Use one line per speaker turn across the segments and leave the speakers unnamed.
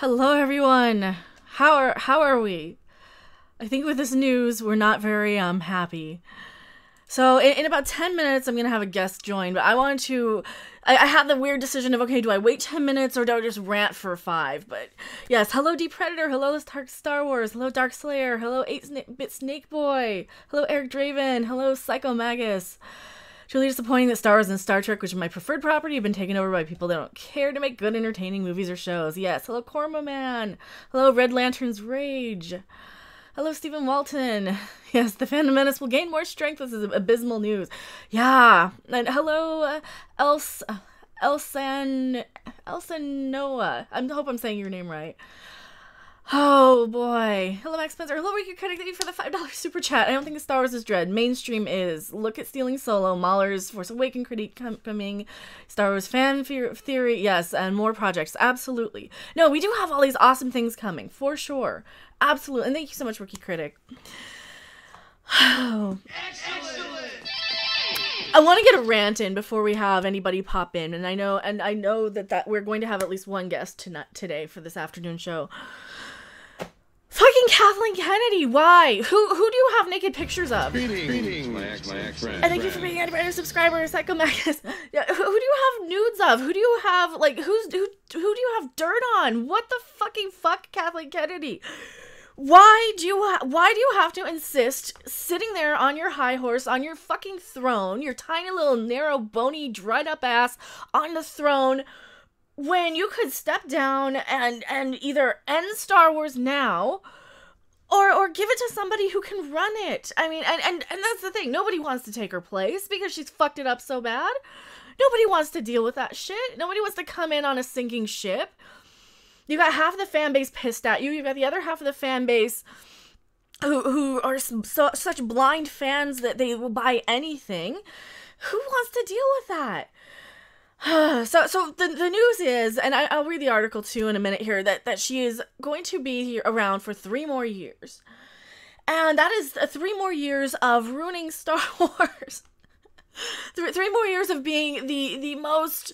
Hello everyone. How are we? I think with this news we're not very happy. So in about 10 minutes I'm gonna have a guest join, but I had the weird decision of, okay, do I wait 10 minutes or do I just rant for 5? But yes, hello Deep Predator, hello Star Wars, hello Dark Slayer, hello 8-Bit Snake Boy, hello Eric Draven, hello Psycho Magus. Truly disappointing that Star Wars and Star Trek, which is my preferred property, have been taken over by people that don't care to make good, entertaining movies or shows. Yes, hello Korma Man. Hello Red Lantern's Rage. Hello Stephen Walton. Yes, the Fandom Menace will gain more strength. This is abysmal news. Yeah. And hello Elsa Noah. I hope I'm saying your name right. Oh boy. Hello Max Spencer. Hello Ricky Critic. Thank you for the $5 super chat. I don't think Star Wars is dread. Mainstream is. Look at Stealing Solo, Mahler's Force Awakens critique coming, Star Wars fan theory, yes, and more projects. Absolutely. No, we do have all these awesome things coming, for sure. Absolutely. And thank you so much, Rookie Critic. Oh. Excellent. I want to get a rant in before we have anybody pop in, and I know that we're going to have at least one guest today for this afternoon show. Fucking Kathleen Kennedy, why? Who do you have naked pictures of?
Greetings,
and thank you for being a subscriber, Psycho Magus. Yeah, who do you have nudes of? Who do you have, like, who do you have dirt on? What the fucking fuck, Kathleen Kennedy? Why do you have to insist sitting there on your high horse, on your fucking throne, your tiny little narrow, bony, dried up ass on the throne, when you could step down and either end Star Wars now or give it to somebody who can run it? I mean, and that's the thing. Nobody wants to take her place because she's fucked it up so bad. Nobody wants to deal with that shit. Nobody wants to come in on a sinking ship. You got half of the fan base pissed at you. You got the other half of the fan base who are such blind fans that they will buy anything. Who wants to deal with that? So the news is, and I'll read the article too in a minute here, that she is going to be here around for 3 more years. And that is 3 more years of ruining Star Wars. 3 more years of being the most...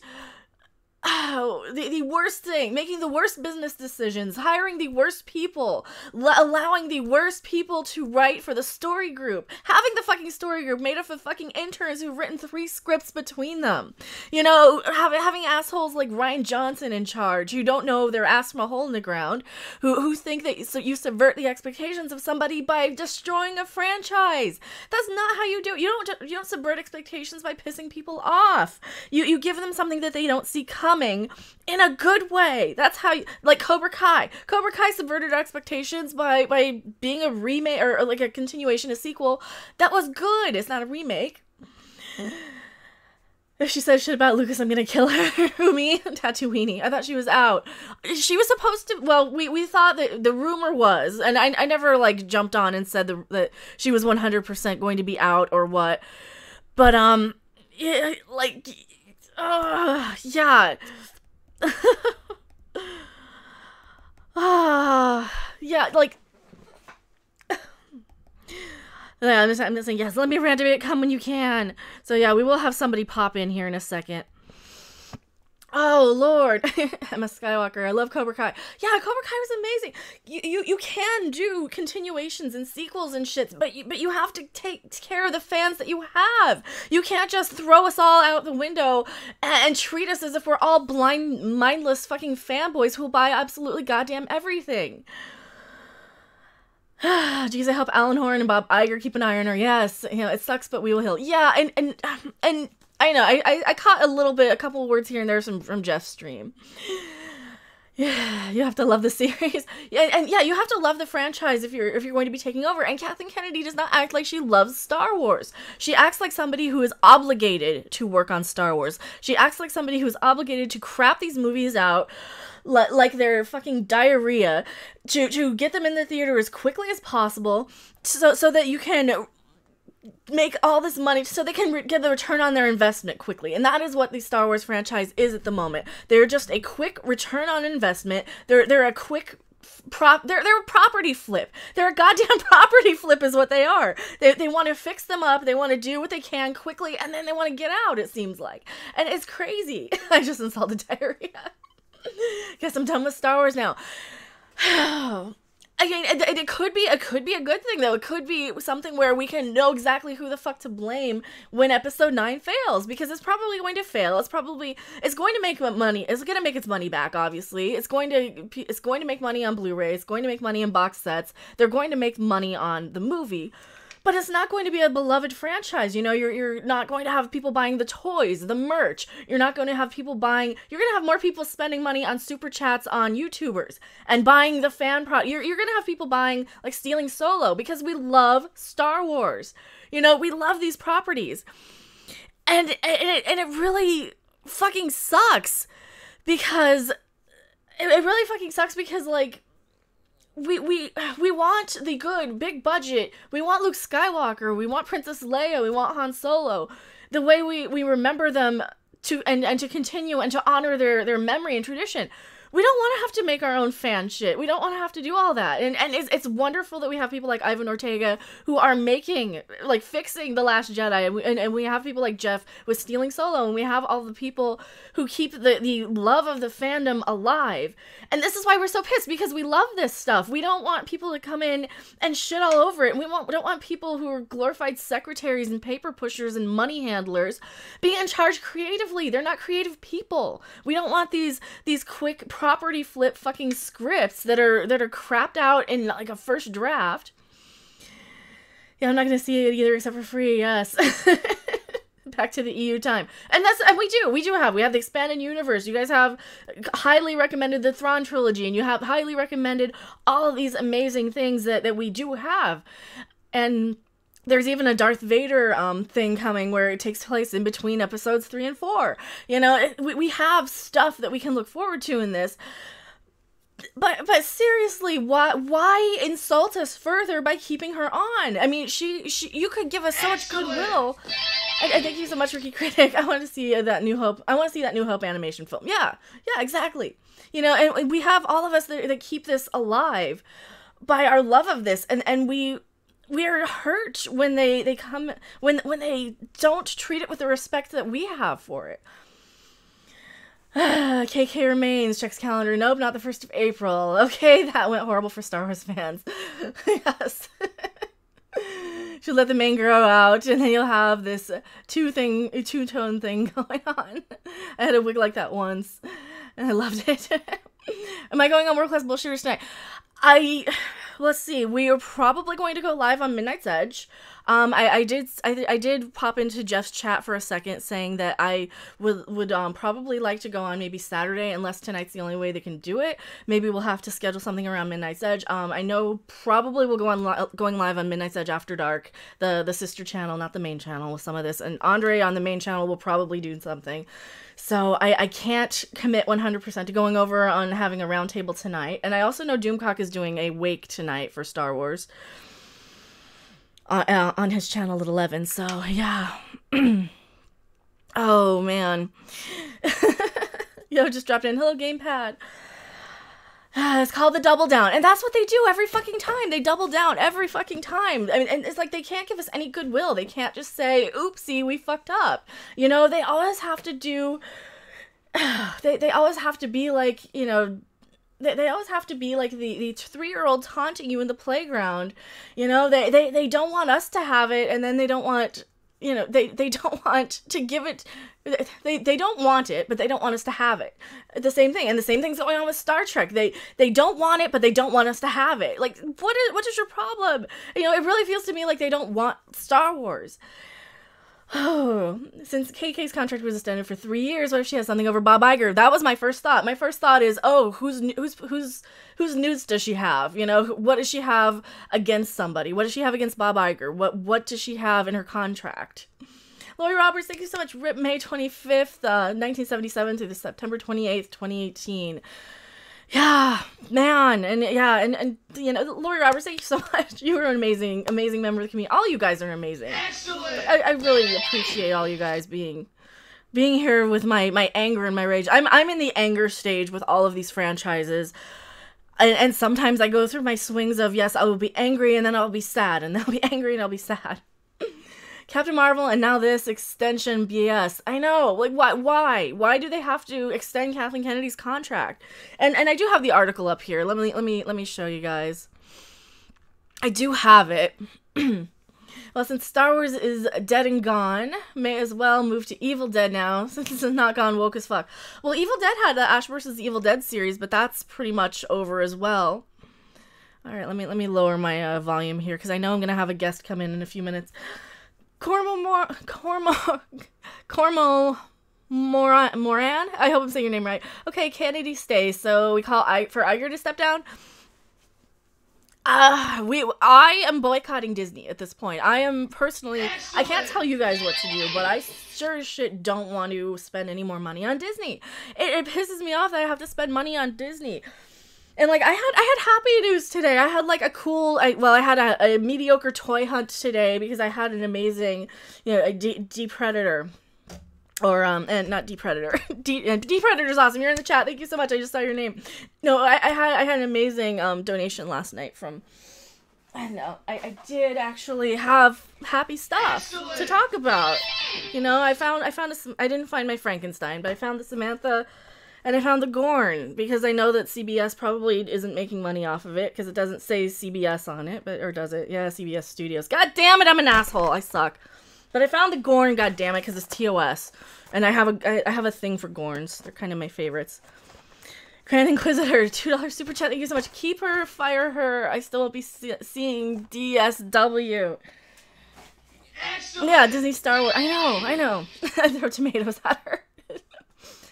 the worst thing, making the worst business decisions, hiring the worst people, allowing the worst people to write for the story group, having the fucking story group made up of fucking interns who've written 3 scripts between them, you know, having assholes like Ryan Johnson in charge who don't know their ass from a hole in the ground, who think that you subvert the expectations of somebody by destroying a franchise. That's not how you do it. You don't subvert expectations by pissing people off. You give them something that they don't see coming in a good way. That's how like Cobra Kai subverted expectations by being a remake or like a continuation, a sequel that was good. It's not a remake. If she says shit about Lucas, I'm gonna kill her. Who, me? Tatooine. I thought she was out. She was supposed to, well, we thought that the rumor was, and I never like jumped on and said that she was 100% going to be out or what, but yeah, like yeah. Yeah, like yeah, I'm just saying, yes, let me rant a bit, come when you can. So yeah, we will have somebody pop in here in a second. Oh Lord. Emma Skywalker, I love Cobra Kai. Yeah, Cobra Kai was amazing. You can do continuations and sequels and shit, but you have to take care of the fans that you have. You can't just throw us all out the window and treat us as if we're all blind, mindless fucking fanboys who will buy absolutely goddamn everything. Geez, I hope Alan Horn and Bob Iger keep an eye on her. Yes, you know, it sucks, but we will heal. Yeah, and I know, I caught a couple of words here and there from Jeff's stream. Yeah, you have to love the series. Yeah, and yeah, you have to love the franchise if you're going to be taking over. And Kathleen Kennedy does not act like she loves Star Wars. She acts like somebody who is obligated to work on Star Wars. She acts like somebody who's obligated to crap these movies out like they're fucking diarrhea, to get them in the theater as quickly as possible, so that you can make all this money, so they can get the return on their investment quickly. And that is what the Star Wars franchise is at the moment. They're just a quick return on investment. They're a quick they're a property flip. They're a goddamn property flip is what they are. They want to fix them up. They want to do what they can quickly, and then they want to get out, it seems like. And it's crazy. I just insulted diarrhea. Guess I'm done with Star Wars now. I mean, it could be a good thing, though. It could be something where we can know exactly who the fuck to blame when episode 9 fails, because it's probably going to fail. It's going to make money. It's going to make its money back, obviously. It's going to make money on Blu-ray. It's going to make money in box sets. They're going to make money on the movie. But it's not going to be a beloved franchise. You know, you're not going to have people buying the toys, the merch. You're not going to have people buying... You're going to have more people spending money on super chats on YouTubers and buying the fan product. You're going to have people buying, like, stealing Solo, because we love Star Wars. You know, we love these properties. And it really fucking sucks, because... It really fucking sucks because, like... We want the good, big budget. We want Luke Skywalker. We want Princess Leia. We want Han Solo. The way we remember them to and to continue and to honor their memory and tradition. We don't want to have to make our own fan shit. We don't want to have to do all that. And it's wonderful that we have people like Ivan Ortega who are fixing The Last Jedi. And we have people like Jeff with Stealing Solo. And we have all the people who keep the love of the fandom alive. And this is why we're so pissed, because we love this stuff. We don't want people to come in and shit all over it. We don't want people who are glorified secretaries and paper pushers and money handlers being in charge creatively. They're not creative people. We don't want these quick property flip fucking scripts that are crapped out in like a first draft. Yeah, I'm not gonna see it either except for free, yes. Back to the EU time. And we have the expanded universe. You guys have highly recommended the Thrawn trilogy, and you have highly recommended all of these amazing things that we do have. And there's even a Darth Vader thing coming where it takes place in between episodes 3 and 4. You know, we have stuff that we can look forward to in this. But seriously, why insult us further by keeping her on? I mean, you could give us so much goodwill. And thank you so much, Ricky Critic. I want to see that New Hope. I want to see that New Hope animation film. Yeah, exactly. You know, and we have all of us that keep this alive by our love of this, and we are hurt when they come when they don't treat it with the respect that we have for it. KK remains, checks calendar. Nope, not the 1st of April. Okay, that went horrible for Star Wars fans. Yes. She'll let the mane grow out, and then you'll have this two-tone thing going on. I had a wig like that once, and I loved it. Am I going on World Class Bullshitters tonight? Let's see. We are probably going to go live on Midnight's Edge. I did pop into Jeff's chat for a second, saying that I would probably like to go on maybe Saturday, unless tonight's the only way they can do it. Maybe we'll have to schedule something around Midnight's Edge. I know probably we'll go on going live on Midnight's Edge After Dark, the sister channel, not the main channel, with some of this. And Andre on the main channel will probably do something. So I can't commit 100% to going over on having a roundtable tonight. And I also know Doomcock is doing a wake tonight for Star Wars on his channel at 11. So yeah. Oh man. Yo, just dropped in. Hello, gamepad. It's called the double down, and that's what they do every fucking time. They double down every fucking time. I mean, and it's like they can't give us any goodwill. They can't just say, "Oopsie, we fucked up." You know, they always have to do. They always have to be like, you know, they always have to be like the 3-year-old taunting you in the playground. You know, they don't want us to have it, and then they don't want, you know, they don't want to give it. They don't want it, but they don't want us to have it. The same thing. And the same thing's going on with Star Trek. They don't want it, but they don't want us to have it. Like, what is your problem? You know, it really feels to me like they don't want Star Wars. Oh, since KK's contract was extended for 3 years, what if she has something over Bob Iger? That was my first thought. My first thought is, oh, whose nudes does she have? You know, what does she have against somebody? What does she have against Bob Iger? What does she have in her contract? Lori Roberts, thank you so much. RIP May 25th, 1977 through the September 28th, 2018. Yeah, man. And yeah, and you know, Lori Roberts, thank you so much. You were an amazing member of the community. All you guys are amazing. Excellent. I really appreciate all you guys being here with my anger and my rage. I'm in the anger stage with all of these franchises. And sometimes I go through my swings of, yes, I will be angry, and then I'll be sad, and then I'll be angry, and I'll be sad. Captain Marvel and now this extension BS. I know, like, why do they have to extend Kathleen Kennedy's contract? And I do have the article up here. Let me show you guys. I do have it. Well, since Star Wars is dead and gone, may as well move to Evil Dead now, since it's not gone woke as fuck. Well, Evil Dead had the Ash vs. Evil Dead series, but that's pretty much over as well. All right, let me lower my volume here, because I know I'm going to have a guest come in a few minutes. Cormo Moran? I hope I'm saying your name right. Okay, Kennedy stays, so we call for Iger to step down. I am boycotting Disney at this point. I am personally, I can't tell you guys what to do, but I sure as shit don't want to spend any more money on Disney. It pisses me off that I have to spend money on Disney. And like, I had happy news today. I had like a cool, I had a mediocre toy hunt today because I had an amazing, a D-Predator. Or, and not D-Predator. D-Predator's awesome. You're in the chat. Thank you so much. I just saw your name. No, I had an amazing, donation last night from, I did actually have happy stuff to talk about. I found I didn't find my Frankenstein, but I found the Samantha, and I found the Gorn, because I know that CBS probably isn't making money off of it, because it doesn't say CBS on it, or does it? Yeah, CBS Studios. God damn it, I'm an asshole. I suck. But I found the Gorn, goddammit, because it's TOS. And I have a thing for Gorns. They're kind of my favorites. Grand Inquisitor, $2 super chat. Thank you so much. Keep her, fire her. I still won't be seeing DSW. Excellent. Yeah, Disney Star Wars. I know. I throw tomatoes at her.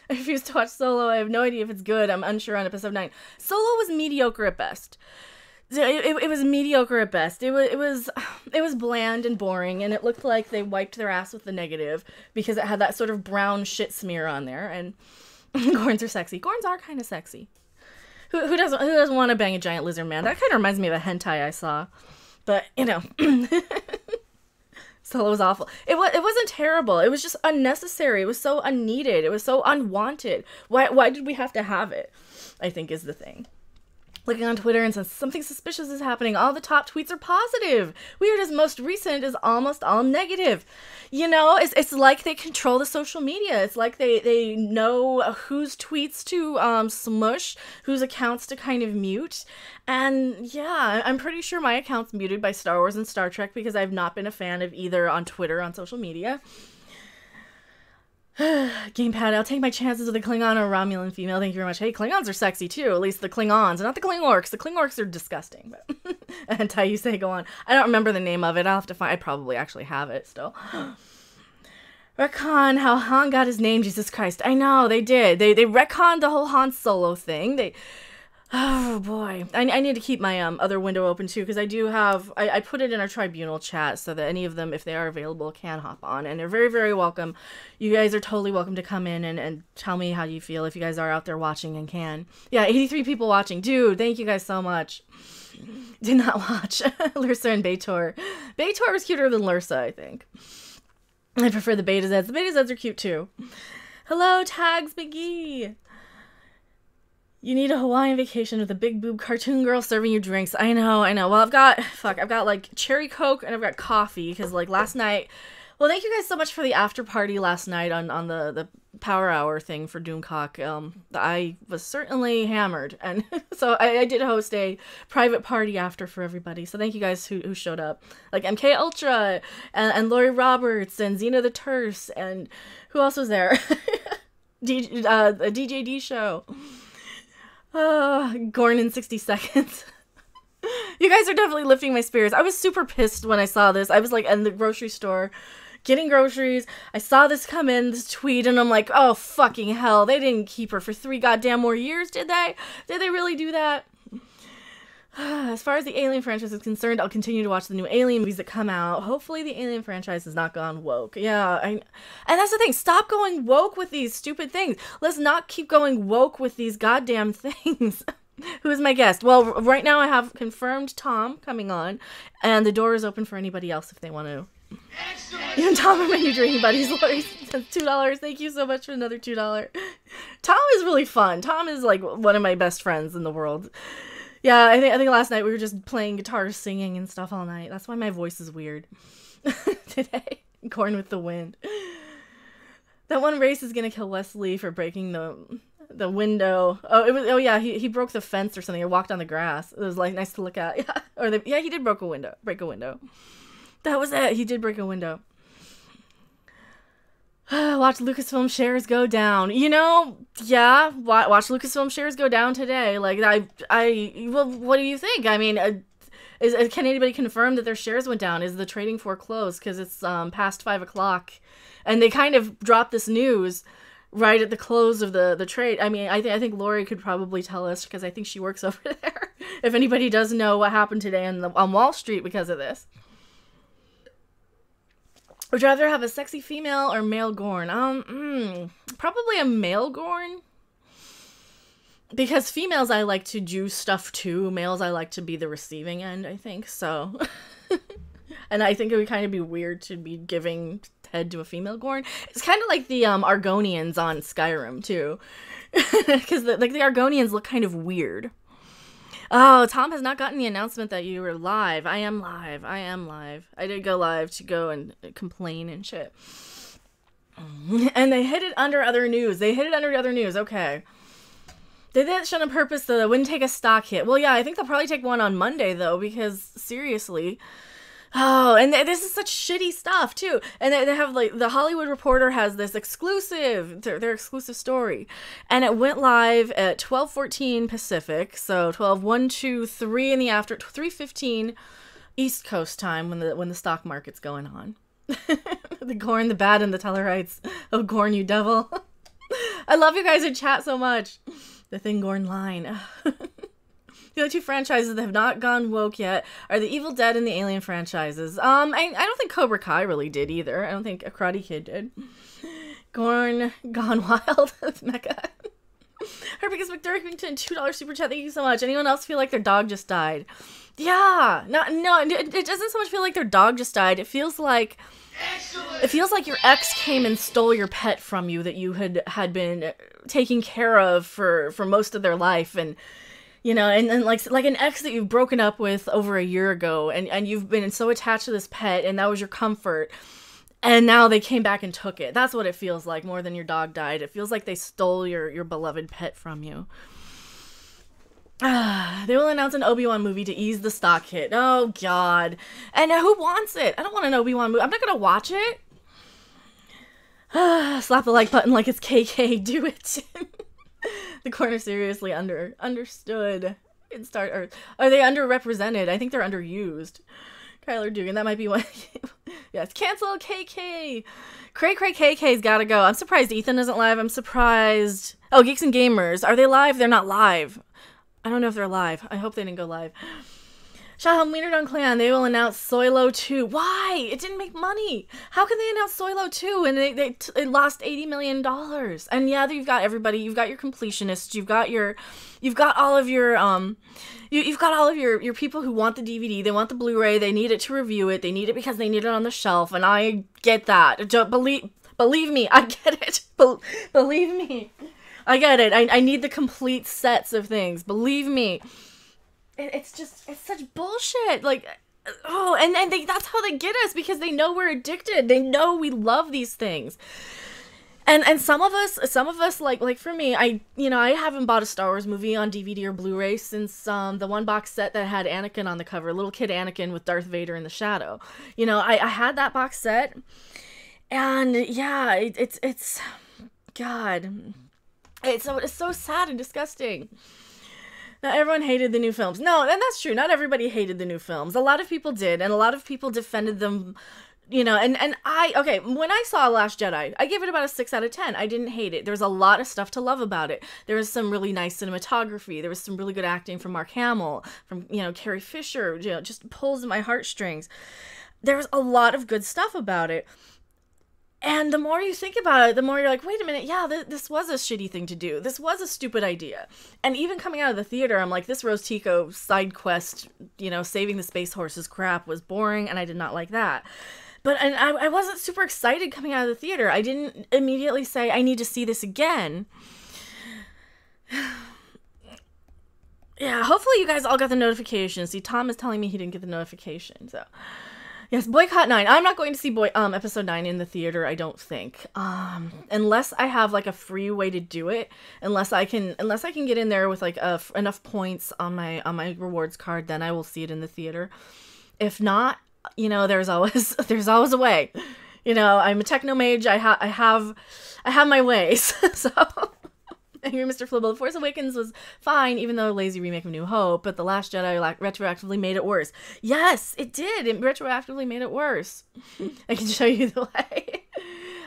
I refuse to watch Solo. I have no idea if it's good. I'm unsure on episode 9. Solo was mediocre at best. It was mediocre at best. It was bland and boring, and it looked like they wiped their ass with the negative because it had that sort of brown shit smear on there. And Gorns are sexy. Gorns are kind of sexy. Who doesn't want to bang a giant lizard man? That kind of reminds me of a hentai I saw. But Solo was awful. It wasn't terrible. It was just unnecessary. It was so unneeded. It was so unwanted. Why did we have to have it? I think is the thing. Looking on Twitter and says something suspicious is happening. All the top tweets are positive. Weird as most recent is almost all negative. It's like they control the social media. It's like they know whose tweets to smush, whose accounts to kind of mute. And yeah, I'm pretty sure my account's muted by Star Wars and Star Trek because I've not been a fan of either on Twitter or on social media. Gamepad, I'll take my chances with a Klingon or Romulan female. Thank you very much. Hey, Klingons are sexy too. At least the Klingons, not the Klingorks. The Klingorks are disgusting. But until you say go on. I don't remember the name of it. I'll have to find. I probably actually have it still. Retcon how Han got his name. Jesus Christ. I know they did. They retconned the whole Han Solo thing. Oh boy, I need to keep my other window open too, because I do have, I put it in our tribunal chat so that any of them, if they are available, can hop on, and they're very, very welcome. You guys are totally welcome to come in and tell me how you feel if you guys are out there watching and can. Yeah, 83 people watching. Dude, thank you guys so much. Did not watch Lursa and Baitor. Baitor was cuter than Lursa, I think. I prefer the Beta Zeds. The Beta Zeds are cute too. Hello, Tags McGee. You need a Hawaiian vacation with a big boob cartoon girl serving you drinks. I know. Well, I've got like cherry Coke and I've got coffee because like last night. Well, thank you guys so much for the after party last night on the Power Hour thing for Doomcock. I was certainly hammered, and so I did host a private party after for everybody. So thank you guys who showed up, like MK Ultra and Lori Roberts and Xena the Terse, and who else was there? The DJD show. Gorn in 60 seconds. You guys are definitely lifting my spirits. I was super pissed when I saw this. I was like in the grocery store getting groceries. I saw this come in, this tweet, and I'm like, oh fucking hell, they didn't keep her for 3 goddamn more years, did they? Did they really do that? As far as the Alien franchise is concerned, I'll continue to watch the new Alien movies that come out. Hopefully the Alien franchise has not gone woke. Yeah, and that's the thing. Stop going woke with these stupid things. Let's not keep going woke with these goddamn things. Who is my guest? Well, right now I have confirmed Tom coming on, and the door is open for anybody else if they want to. Excellent. You and Tom are my new drinking buddies. Lori sent $2. Thank you so much for another $2. Tom is really fun. Tom is like one of my best friends in the world. Yeah, I think last night we were just playing guitar, singing and stuff all night. That's why my voice is weird. today. Corn with the wind. That one race is gonna kill Wesley for breaking the window. Oh yeah, he broke the fence or something, or walked on the grass. It was like nice to look at. Yeah, he did break a window. That was it. He did break a window. Watch Lucasfilm shares go down. You know, yeah, watch Lucasfilm shares go down today. Like, well, what do you think? I mean, can anybody confirm that their shares went down? Is the trading floor closed? Because it's past 5 o'clock. And they kind of dropped this news right at the close of the trade. I mean, I think Lori could probably tell us, because I think she works over there. If anybody does know what happened today on Wall Street because of this. Would you rather have a sexy female or male Gorn? Probably a male Gorn. Because females I like to do stuff to. Males I like to be the receiving end, I think. So. And I think it would kind of be weird to be giving head to a female Gorn. It's kind of like the Argonians on Skyrim, too. Because the Argonians look kind of weird. Oh, Tom has not gotten the announcement that you were live. I am live. I did go live to go and complain and shit. And they hid it under other news. Okay. They did that shit on purpose, though. They wouldn't take a stock hit. Well, yeah, I think they'll probably take one on Monday, though, because seriously. Oh, and this is such shitty stuff, too. And they have, like, the Hollywood Reporter has this exclusive, their exclusive story. And it went live at 12:14 Pacific, so 3 in the after, 3:15 East Coast time when the stock market's going on. The Gorn, the bad, and the Tellarites. Oh, Gorn, you devil. I love you guys in chat so much. The Thing Gorn line. The only two franchises that have not gone woke yet are the Evil Dead and the Alien franchises. I don't think Cobra Kai really did either. I don't think a Karate Kid did. Gorn Gone Wild with Mecha. Her biggest McDurkington, $2 super chat. Thank you so much. Anyone else feel like their dog just died? Yeah. No, it doesn't so much feel like their dog just died. It feels like your ex came and stole your pet from you that you had been taking care of for most of their life, and you know, and like an ex that you've broken up with over a year ago, and you've been so attached to this pet, and that was your comfort, and now they came back and took it. That's what it feels like, more than your dog died. It feels like they stole your beloved pet from you. They will announce an Obi-Wan movie to ease the stock hit. Oh, God. And who wants it? I don't want an Obi-Wan movie. I'm not gonna watch it. Slap the like button like it's KK. Do it. The corner seriously understood in Star Earth. Are they underrepresented? I think they're underused. Kyler Dugan, that might be one. Yes, cancel KK. Cray KK's gotta go. I'm surprised Ethan isn't live. I'm surprised. Oh, Geeks and Gamers. Are they live? They're not live. I don't know if they're live. I hope they didn't go live. Shaham Wienerdon Clan, they will announce Soilo 2. Why? It didn't make money. How can they announce Soilo 2 and it lost $80 million? And yeah, you've got everybody. You've got your completionists. You've got all of your you've got all of your people who want the DVD. They want the Blu-ray. They need it to review it. They need it because they need it on the shelf. And I get that. Believe me, I get it. Believe me. I get it. I need the complete sets of things. Believe me. It's such bullshit. Like, oh, and that's how they get us, because they know we're addicted. They know we love these things. And some of us like for me, I haven't bought a Star Wars movie on DVD or Blu-ray since the one box set that had Anakin on the cover, little kid Anakin with Darth Vader in the shadow. You know, I had that box set, and yeah, it's God, it's so sad and disgusting. Not everyone hated the new films. No, and that's true. Not everybody hated the new films. A lot of people did, and a lot of people defended them, you know, and when I saw Last Jedi, I gave it about a 6 out of 10. I didn't hate it. There's a lot of stuff to love about it. There was some really nice cinematography. There was some really good acting from Mark Hamill, from, you know, Carrie Fisher, you know, just pulls at my heartstrings. There was a lot of good stuff about it. And the more you think about it, the more you're like, wait a minute, yeah, this was a shitty thing to do. This was a stupid idea. And even coming out of the theater, I'm like, this Rose Tico side quest, you know, saving the space horses crap was boring, and I did not like that. But I wasn't super excited coming out of the theater. I didn't immediately say, I need to see this again. Yeah, hopefully you guys all got the notification. See, Tom is telling me he didn't get the notification, so... Yes, Boycott 9. I'm not going to see episode 9 in the theater, I don't think. Unless I have like a free way to do it, unless I can get in there with like enough points on my rewards card, then I will see it in the theater. If not, you know, there's always a way. You know, I'm a techno mage. I have my ways. So Angry Mr. Flibble, The Force Awakens was fine, even though a lazy remake of New Hope, but The Last Jedi retroactively made it worse. Yes, it did. It retroactively made it worse. I can show you the way.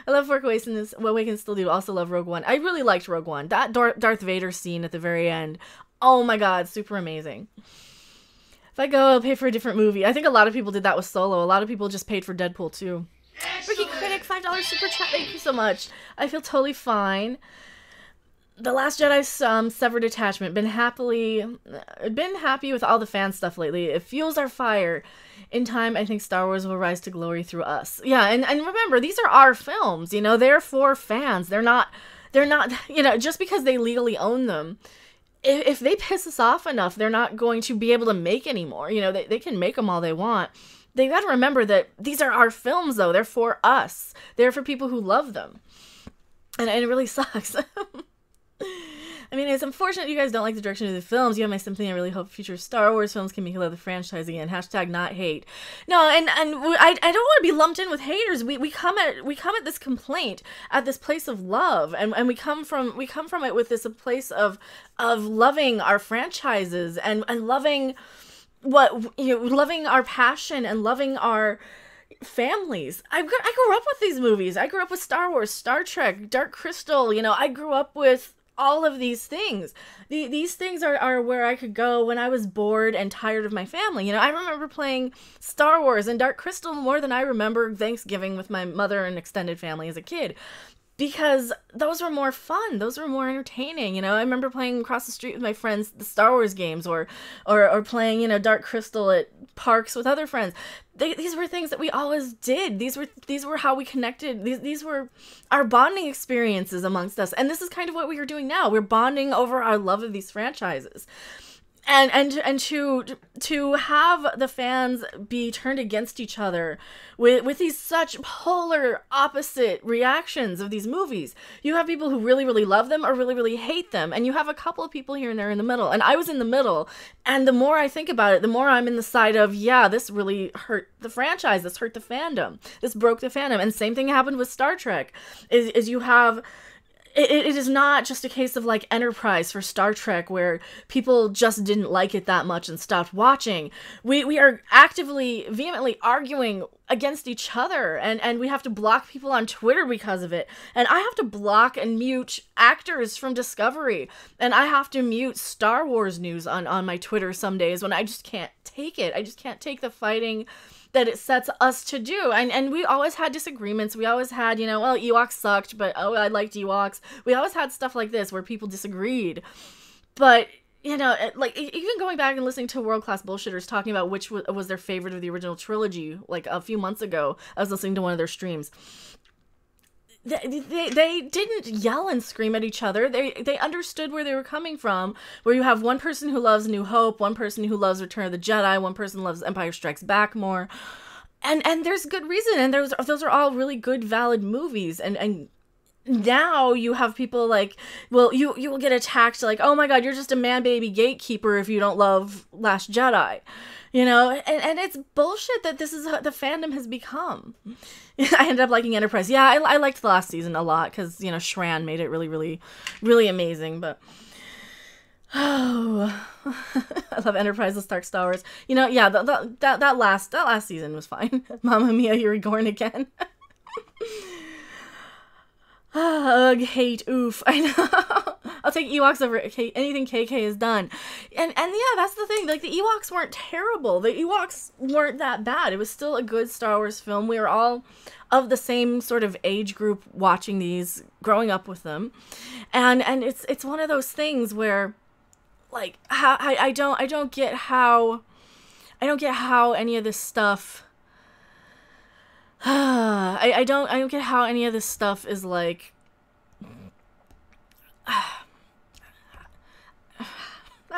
I love Force Awakens. Awakens still do. Also love Rogue One. I really liked Rogue One. That Darth Vader scene at the very end. Oh my god, super amazing. If I go, I'll pay for a different movie. I think a lot of people did that with Solo. A lot of people just paid for Deadpool too. Ricky Critic, $5 super chat. Thank you so much. I feel totally fine. The Last Jedi severed attachment. Been happy with all the fan stuff lately. It fuels our fire. In time, I think Star Wars will rise to glory through us. Yeah, and remember, these are our films. You know, they're for fans. They're not. You know, just because they legally own them, if they piss us off enough, they're not going to be able to make anymore. You know, they can make them all they want. They got to remember that these are our films, though. They're for us. They're for people who love them, and it really sucks. I mean, it's unfortunate you guys don't like the direction of the films. You have my sympathy. I really hope future Star Wars films can make you love the franchise again. #, not hate. No, and I don't want to be lumped in with haters. We come at this complaint at this place of love, and we come from it with this place of loving our franchises and loving loving our passion and loving our families. I grew up with these movies. I grew up with Star Wars, Star Trek, Dark Crystal. You know, I grew up with all of these things. These things are where I could go when I was bored and tired of my family. You know, I remember playing Star Wars and Dark Crystal more than I remember Thanksgiving with my mother and extended family as a kid. Because those were more fun. Those were more entertaining. You know, I remember playing across the street with my friends the Star Wars games or playing, you know, Dark Crystal at parks with other friends. These were things that we always did. These were how we connected. These were our bonding experiences amongst us. And this is kind of what we are doing now. We're bonding over our love of these franchises. And to have the fans be turned against each other with these such polar opposite reactions of these movies. You have people who really, really love them or really, really hate them. And you have a couple of people here and there in the middle. And I was in the middle. And the more I think about it, the more I'm in the side of, yeah, this really hurt the franchise. This hurt the fandom. This broke the fandom. And same thing happened with Star Trek. Is you have... It is not just a case of like Enterprise for Star Trek where people just didn't like it that much and stopped watching. We are actively, vehemently arguing against each other and we have to block people on Twitter because of it. And I have to block and mute actors from Discovery. And I have to mute Star Wars news on my Twitter some days when I just can't take it. I just can't take the fighting that it sets us to do. And we always had disagreements. We always had, you know, well, Ewoks sucked, but oh, I liked Ewoks. We always had stuff like this where people disagreed. But, you know, like, even going back and listening to World Class Bullshitters talking about which was their favorite of the original trilogy, like a few months ago, I was listening to one of their streams. They didn't yell and scream at each other. They understood where they were coming from, where you have one person who loves New Hope, one person who loves Return of the Jedi, one person loves Empire Strikes Back more. And there's good reason, and those are all really good, valid movies. And now you have people like, well, you will get attacked like, oh my god, you're just a man-baby gatekeeper if you don't love Last Jedi. You know, and it's bullshit that this is how the fandom has become. I ended up liking Enterprise. Yeah, I liked the last season a lot because, you know, Shran made it really, really, really amazing. But, oh, I love Enterprise, the Stark Star Wars. You know, yeah, that last season was fine. Mamma Mia, you're reborn again. Ugh, hate, oof. I know. I'll take Ewoks over anything KK has done. And yeah, that's the thing. Like, the Ewoks weren't terrible. The Ewoks weren't that bad. It was still a good Star Wars film. We were all of the same sort of age group watching these, growing up with them. And it's one of those things where, like, I don't get how any of this stuff I don't get how any of this stuff is like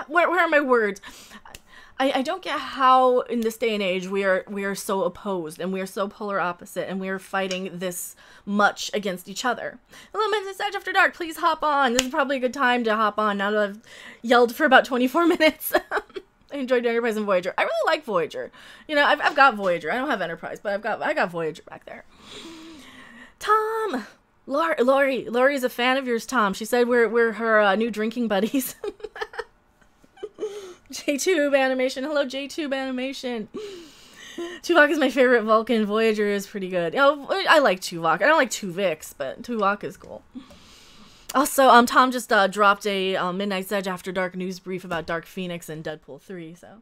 where are my words? I don't get how in this day and age we are so opposed and we are so polar opposite and we are fighting this much against each other. Hello, Men's Edge After Dark, please hop on. This is probably a good time to hop on now that I've yelled for about 24 minutes. I enjoyed Enterprise and Voyager. I really like Voyager. You know, I've got Voyager. I don't have Enterprise, but I got Voyager back there. Tom, Lori is a fan of yours, Tom. She said we're her new drinking buddies. J-Tube Animation. Hello, J-Tube Animation. Tuvok is my favorite Vulcan. Voyager is pretty good. Oh, I like Tuvok. I don't like Tuvix, but Tuvok is cool. Also, Tom just dropped a Midnight's Edge After Dark news brief about Dark Phoenix and Deadpool 3, so.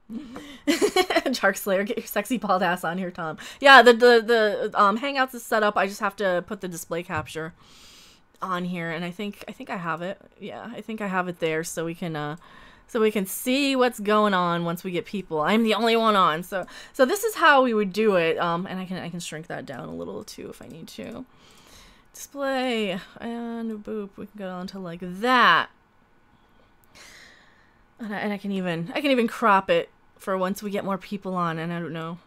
Dark Slayer, get your sexy bald ass on here, Tom. Yeah, the Hangouts is set up. I just have to put the display capture on here, and I think I have it. Yeah, I think I have it there, so we can see what's going on once we get people. I'm the only one on, so this is how we would do it. And I can shrink that down a little too if I need to. Display and boop. We can go on to like that, and I can even crop it for once we get more people on. And I don't know.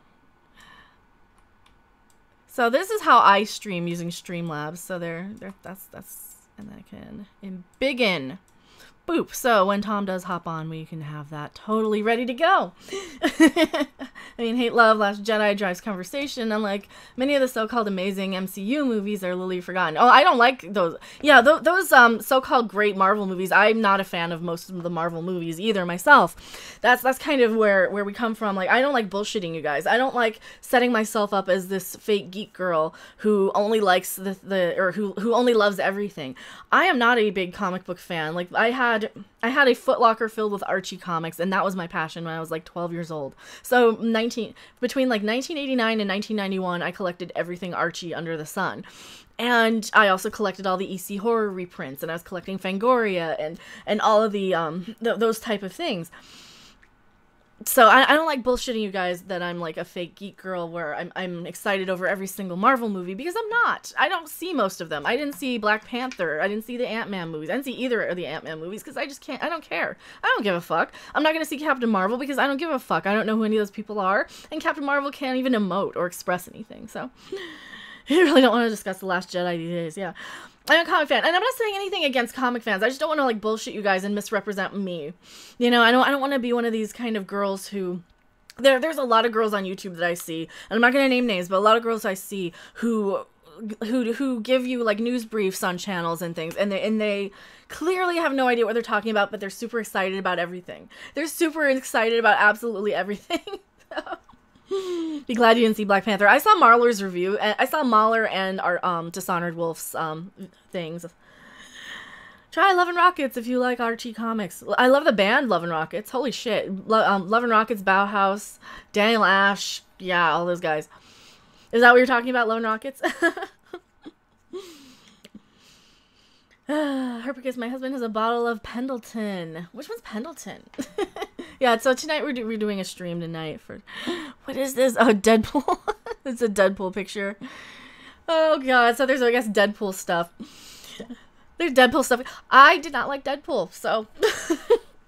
So this is how I stream using Streamlabs. So that's and I can embiggen. Boop. So when Tom does hop on, we can have that totally ready to go. I mean, Hate, Love, Last Jedi drives conversation. Unlike many of the so-called amazing MCU movies, they're literally forgotten. Oh, I don't like those. Yeah, those so-called great Marvel movies. I'm not a fan of most of the Marvel movies either myself. That's kind of where we come from. Like, I don't like bullshitting you guys. I don't like setting myself up as this fake geek girl who only likes who only loves everything. I am not a big comic book fan. Like, I had a footlocker filled with Archie comics, and that was my passion when I was like 12 years old. So between like 1989 and 1991, I collected everything Archie under the sun. And I also collected all the EC horror reprints, and I was collecting Fangoria and all of the those type of things. So I don't like bullshitting you guys that I'm like a fake geek girl where I'm excited over every single Marvel movie, because I'm not. I don't see most of them. I didn't see Black Panther. I didn't see the Ant-Man movies. I didn't see either of the Ant-Man movies because I just can't. I don't care. I don't give a fuck. I'm not going to see Captain Marvel because I don't give a fuck. I don't know who any of those people are. And Captain Marvel can't even emote or express anything. So I really don't want to discuss The Last Jedi these days. Yeah. I'm a comic fan, and I'm not saying anything against comic fans. I just don't want to like bullshit you guys and misrepresent me. You know, I don't want to be one of these kind of girls who there's a lot of girls on YouTube that I see, and I'm not going to name names, but a lot of girls I see who give you like news briefs on channels and things, and they clearly have no idea what they're talking about, but they're super excited about everything. They're super excited about absolutely everything. Be glad you didn't see Black Panther. I saw Marler's review. I saw Mahler and our Dishonored Wolf's things. Try Love and Rockets if you like Archie comics. I love the band Love and Rockets. Holy shit. Love and Rockets, Bauhaus, Daniel Ash. Yeah, all those guys. Is that what you're talking about, Love and Rockets? Herpicus, my husband has a bottle of Pendleton. Which one's Pendleton? Yeah, so tonight we're doing a stream tonight for... What is this? Oh, Deadpool. It's a Deadpool picture. Oh, God. So there's, I guess, Deadpool stuff. There's Deadpool stuff. I did not like Deadpool, so...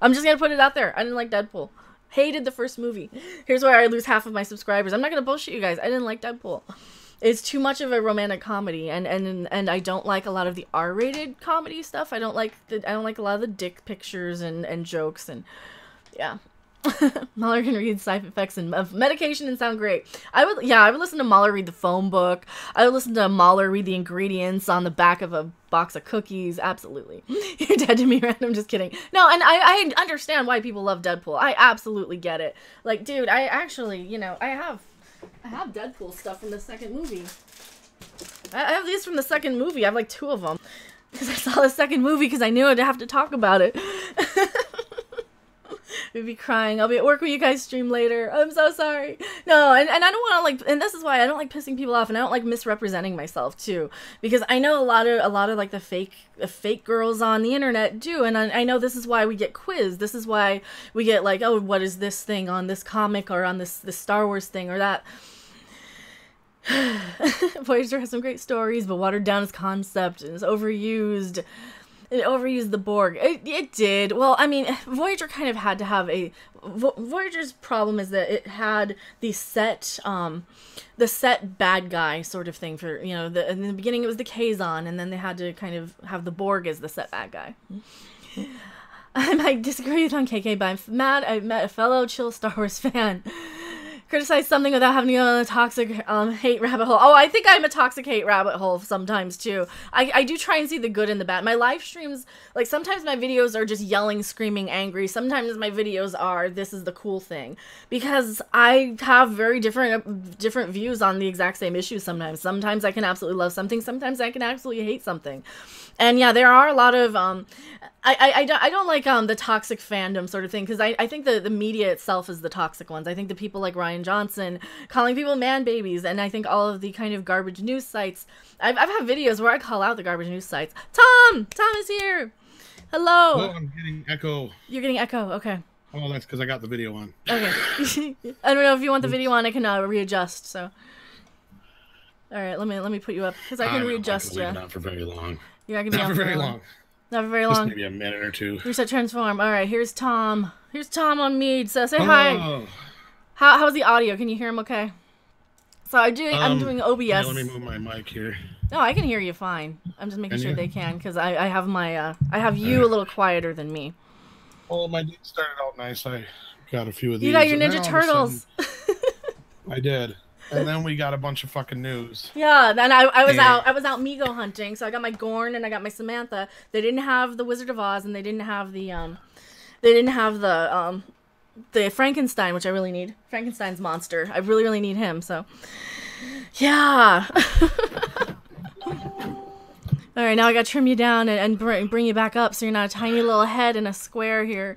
I'm just gonna put it out there. I didn't like Deadpool. Hated the first movie. Here's where I lose half of my subscribers. I'm not gonna bullshit you guys. I didn't like Deadpool. It's too much of a romantic comedy, and I don't like a lot of the R-rated comedy stuff. I don't like a lot of the dick pictures and jokes, and yeah. Mahler can read side effects of medication and sound great. I would listen to Mahler read the phone book. I would listen to Mahler read the ingredients on the back of a box of cookies. Absolutely. You're dead to me, random. Just kidding. No, and I understand why people love Deadpool. I absolutely get it. Like, dude, I actually, you know, I have Deadpool stuff from the second movie. I have these from the second movie. I have like 2 of them. Because I saw the second movie because I knew I'd have to talk about it. We'd be crying. I'll be at work when you guys stream later. I'm so sorry. No, and I don't want to like, and this is why I don't like pissing people off, and I don't like misrepresenting myself too, because I know a lot of like the fake girls on the internet do, and I know this is why we get quizzed. This is why we get like, oh, what is this thing on this comic or on this Star Wars thing or that. Voyager has some great stories, but watered down as concept and is overused. It overused the Borg. It did. Well, I mean, Voyager kind of had to have a... Voyager's problem is that it had the set bad guy sort of thing for, you know, in the beginning it was the Kazon, and then they had to kind of have the Borg as the set bad guy. I might disagree with on KK, but I met a fellow chill Star Wars fan. Criticize something without having to go on a toxic hate rabbit hole. Oh, I think I'm a toxic hate rabbit hole sometimes too. I do try and see the good and the bad. My live streams, like sometimes my videos are just yelling, screaming, angry. Sometimes my videos are this is the cool thing, because I have very different views on the exact same issue. Sometimes I can absolutely love something. Sometimes I can absolutely hate something. And yeah, there are a lot of I don't like the toxic fandom sort of thing, because I think the media itself is the toxic ones. I think the people like Ryan Johnson calling people man babies, and I think all of the kind of garbage news sites. I've had videos where I call out the garbage news sites. Tom is here. Hello.
Oh, I'm getting echo.
You're getting echo. Okay.
Oh, that's because I got the video on.
Okay. I don't know if you want the video on. I can readjust. So. All right. Let me put you up because I can readjust.
Yeah. Not for very long.
You're not gonna be
not
on
for very long.
Not for very long.
Just maybe a minute or two.
Reset transform. All right. Here's Tom. Here's Tom on Mead. So say hi. How's the audio? Can you hear him? Okay. So I'm doing OBS.
Yeah, let me move my mic here.
No, I can hear you fine. I'm just making sure they can, because I have my I have you a little quieter than me.
Well, my day started out nice. I got a few of these.
You got your Ninja Turtles.
I did. And then we got a bunch of fucking news.
Yeah, then I was out Migo hunting, so I got my Gorn and I got my Samantha. They didn't have the Wizard of Oz, and they didn't have the Frankenstein, which I really need. Frankenstein's monster. I really, really need him, so yeah. All right, now I got to trim you down and bring you back up so you're not a tiny little head in a square here.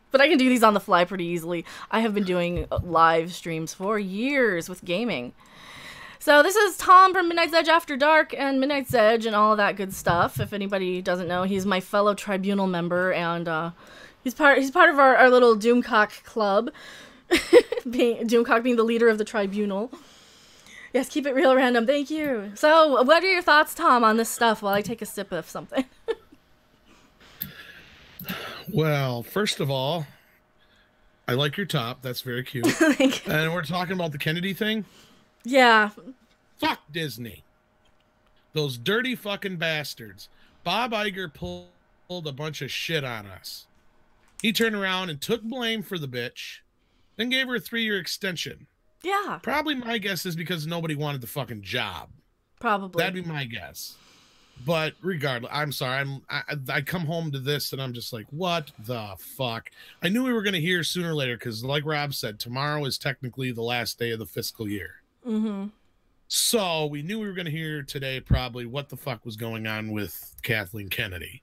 But I can do these on the fly pretty easily. I have been doing live streams for years with gaming. So this is Tom from Midnight's Edge After Dark and Midnight's Edge and all of that good stuff. If anybody doesn't know, he's my fellow Tribunal member, and he's part of our little Doomcock club. Doomcock being the leader of the Tribunal. Yes, keep it real random. Thank you. So what are your thoughts, Tom, on this stuff while I take a sip of something?
Well, first of all, I like your top. That's very cute.
Thank you.
And we're talking about the Kennedy thing?
Yeah.
Fuck Disney. Those dirty fucking bastards. Bob Iger pulled a bunch of shit on us. He turned around and took blame for the bitch, then gave her a 3-year extension.
Yeah.
Probably my guess is because nobody wanted the fucking job.
Probably.
That'd be my guess. But regardless, I'm sorry. I come home to this and I'm just like, what the fuck? I knew we were going to hear sooner or later because, like Rob said, tomorrow is technically the last day of the fiscal year.
Mm-hmm.
So we knew we were going to hear today probably what the fuck was going on with Kathleen Kennedy.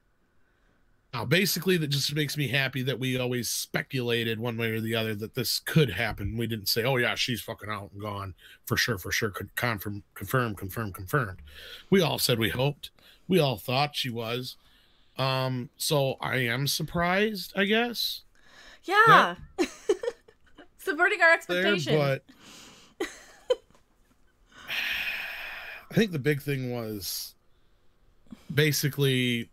Now, basically, that just makes me happy that we always speculated one way or the other that this could happen. We didn't say, oh, yeah, she's fucking out and gone. For sure. Could confirmed. We all said we hoped. We all thought she was. So I am surprised, I guess.
Yeah. Subverting our expectations.
But I think the big thing was basically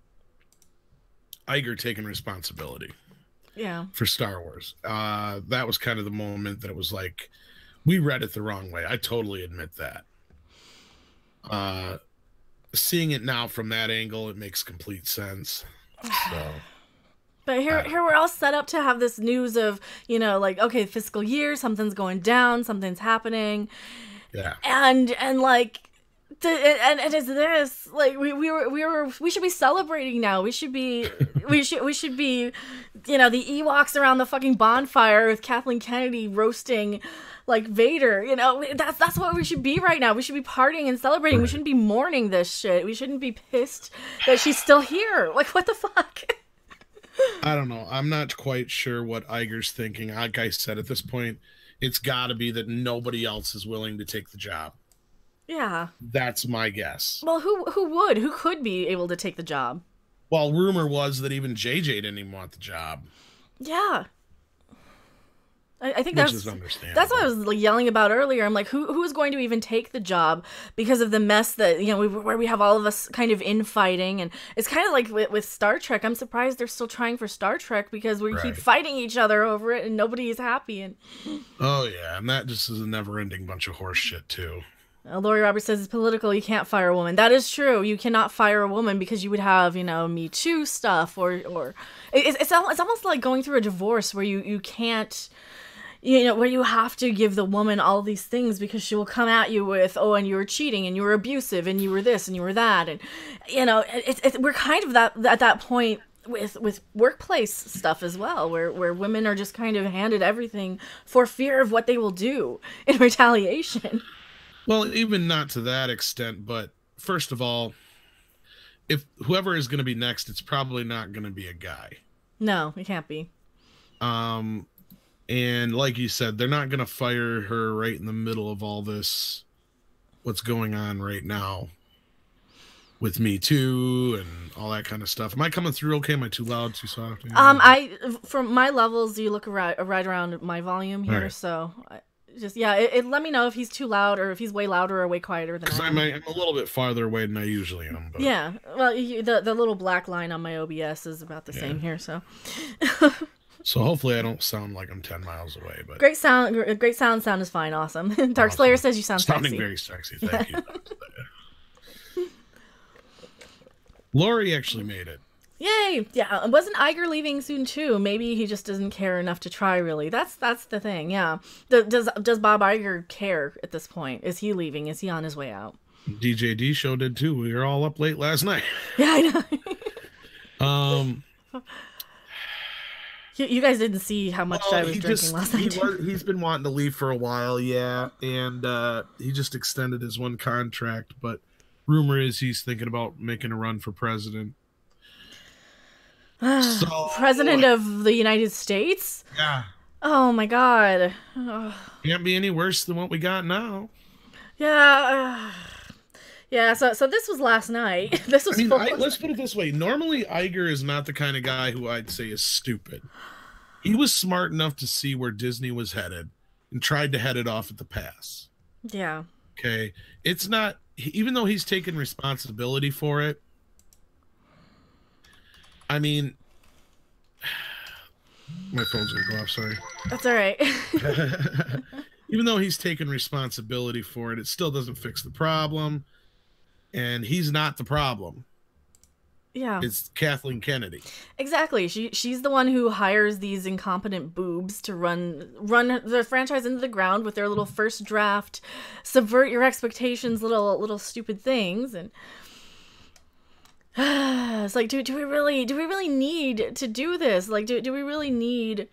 Iger taking responsibility.
Yeah.
For Star Wars. That was kind of the moment that it was like, we read it the wrong way. I totally admit that. Seeing it now from that angle, it makes complete sense. So,
but here we're all set up to have this news of, you know, like, okay, fiscal year, something's going down, something's happening.
Yeah.
And like, and it's this, like, we should be celebrating now. We should be, we should be, you know, the Ewoks around the fucking bonfire with Kathleen Kennedy roasting like Vader. You know, that's what we should be right now. We should be partying and celebrating. We shouldn't be mourning this shit. We shouldn't be pissed that she's still here. Like, what the fuck?
I don't know. I'm not quite sure what Iger's thinking. Like I said, at this point, it's got to be that nobody else is willing to take the job.
Yeah.
That's my guess.
Well, who could be able to take the job?
Well, rumor was that even JJ didn't even want the job.
Yeah. I think
which is understandable.
That's what I was like, yelling about earlier. I'm like, who is going to even take the job because of the mess that, you know, where we have all of us kind of infighting. And it's kind of like with Star Trek. I'm surprised they're still trying for Star Trek because we keep fighting each other over it and nobody is happy. And
oh yeah, and that just is a never-ending bunch of horse shit too.
Lori Roberts says it's political. You can't fire a woman. That is true. You cannot fire a woman because you would have, you know, Me Too stuff or it's almost like going through a divorce where you can't, you know, where you have to give the woman all these things because she will come at you with, oh, and you were cheating and you were abusive and you were this and you were that. And, you know, we're kind of at that point with workplace stuff as well, where women are just kind of handed everything for fear of what they will do in retaliation.
Well, even not to that extent, but first of all, if whoever is going to be next, it's probably not going to be a guy.
No, it can't be.
And like you said, they're not going to fire her right in the middle of all this, what's going on right now with Me Too and all that kind of stuff. Am I coming through okay? Am I too loud, too soft?
From my levels, you look right around my volume here, right. So just, let me know if he's too loud or if he's way louder or way quieter than I am.
I'm a little bit farther away than I usually am. But...
yeah, well, the little black line on my OBS is about the same here, so...
So hopefully I don't sound like I'm 10 miles away. But
great sound is fine. Awesome. Dark Slayer says you sound
sounding
sexy.
Very sexy. Thank you. Lori actually made it.
Yay! Yeah, wasn't Iger leaving soon too? Maybe he just doesn't care enough to try. Really, that's the thing. Yeah. Does Bob Iger care at this point? Is he leaving? Is he on his way out?
DJD show did too. We were all up late last night.
Yeah, I know. You guys didn't see how much I was drinking last night.
He's been wanting to leave for a while, yeah, and he just extended his one contract. But rumor is he's thinking about making a run for president.
President of the United States?
Yeah.
Oh my God.
Can't be any worse than what we got now.
Yeah. Yeah, so this was last night. This was.
Let's put it this way. Normally, Iger is not the kind of guy who I'd say is stupid. He was smart enough to see where Disney was headed and tried to head it off at the pass.
Yeah.
Okay. It's not, even though he's taken responsibility for it. I mean, my phone's gonna go off. Sorry.
That's all right.
Even though he's taken responsibility for it, it still doesn't fix the problem. And he's not the problem.
Yeah.
It's Kathleen Kennedy.
Exactly. She's the one who hires these incompetent boobs to run the franchise into the ground with their little first draft, subvert your expectations, little stupid things. And it's like, do we really need to do this? Like, do we really need...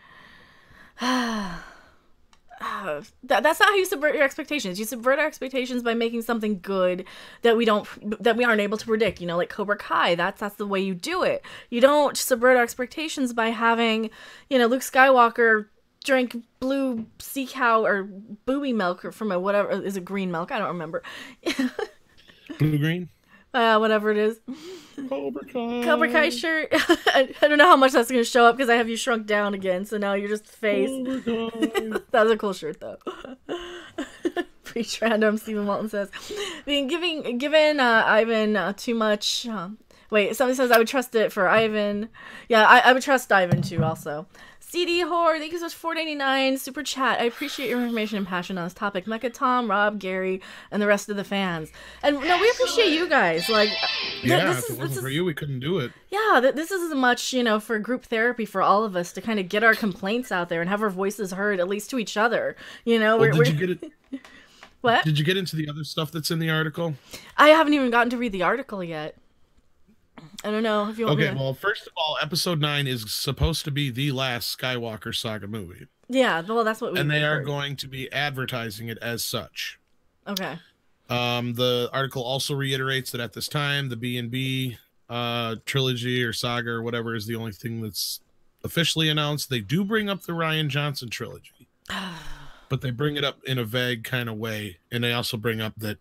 that's not how you subvert your expectations. You subvert our expectations by making something good that we aren't able to predict. You know, like Cobra Kai. That's the way you do it. You don't subvert our expectations by having, you know, Luke Skywalker drink blue sea cow or booby milk or from a whatever, is it green milk? I don't remember.
Blue green.
Whatever it is.
Cobra
Kai shirt. I don't know how much that's going to show up because I have you shrunk down again, so now you're just face. That was a cool shirt, though. Preach random, Stephen Walton says. Given Ivan too much... wait, somebody says I would trust it for Ivan. Yeah, I would trust Ivan, too, also. CD Whore, thank you so much for $4.99 super chat. I appreciate your information and passion on this topic. Mecca, Tom, Rob, Gary, and the rest of the fans. And no, we appreciate you guys. Like,
if it wasn't for you, we couldn't do it. Yeah,
this is as much, you know, for group therapy for all of us to kind of get our complaints out there and have our voices heard, at least to each other. You know,
did you get it?
What?
Did you get into the other stuff that's in the article?
I haven't even gotten to read the article yet. I don't know if you want me to...
well, first of all, episode 9 is supposed to be the last Skywalker saga movie.
Yeah, well, that's what we...
And they are going to be advertising it as such.
Okay.
The article also reiterates that at this time, the B&B trilogy or saga or whatever is the only thing that's officially announced. They do bring up the Rian Johnson trilogy. But they bring it up in a vague kind of way. And they also bring up that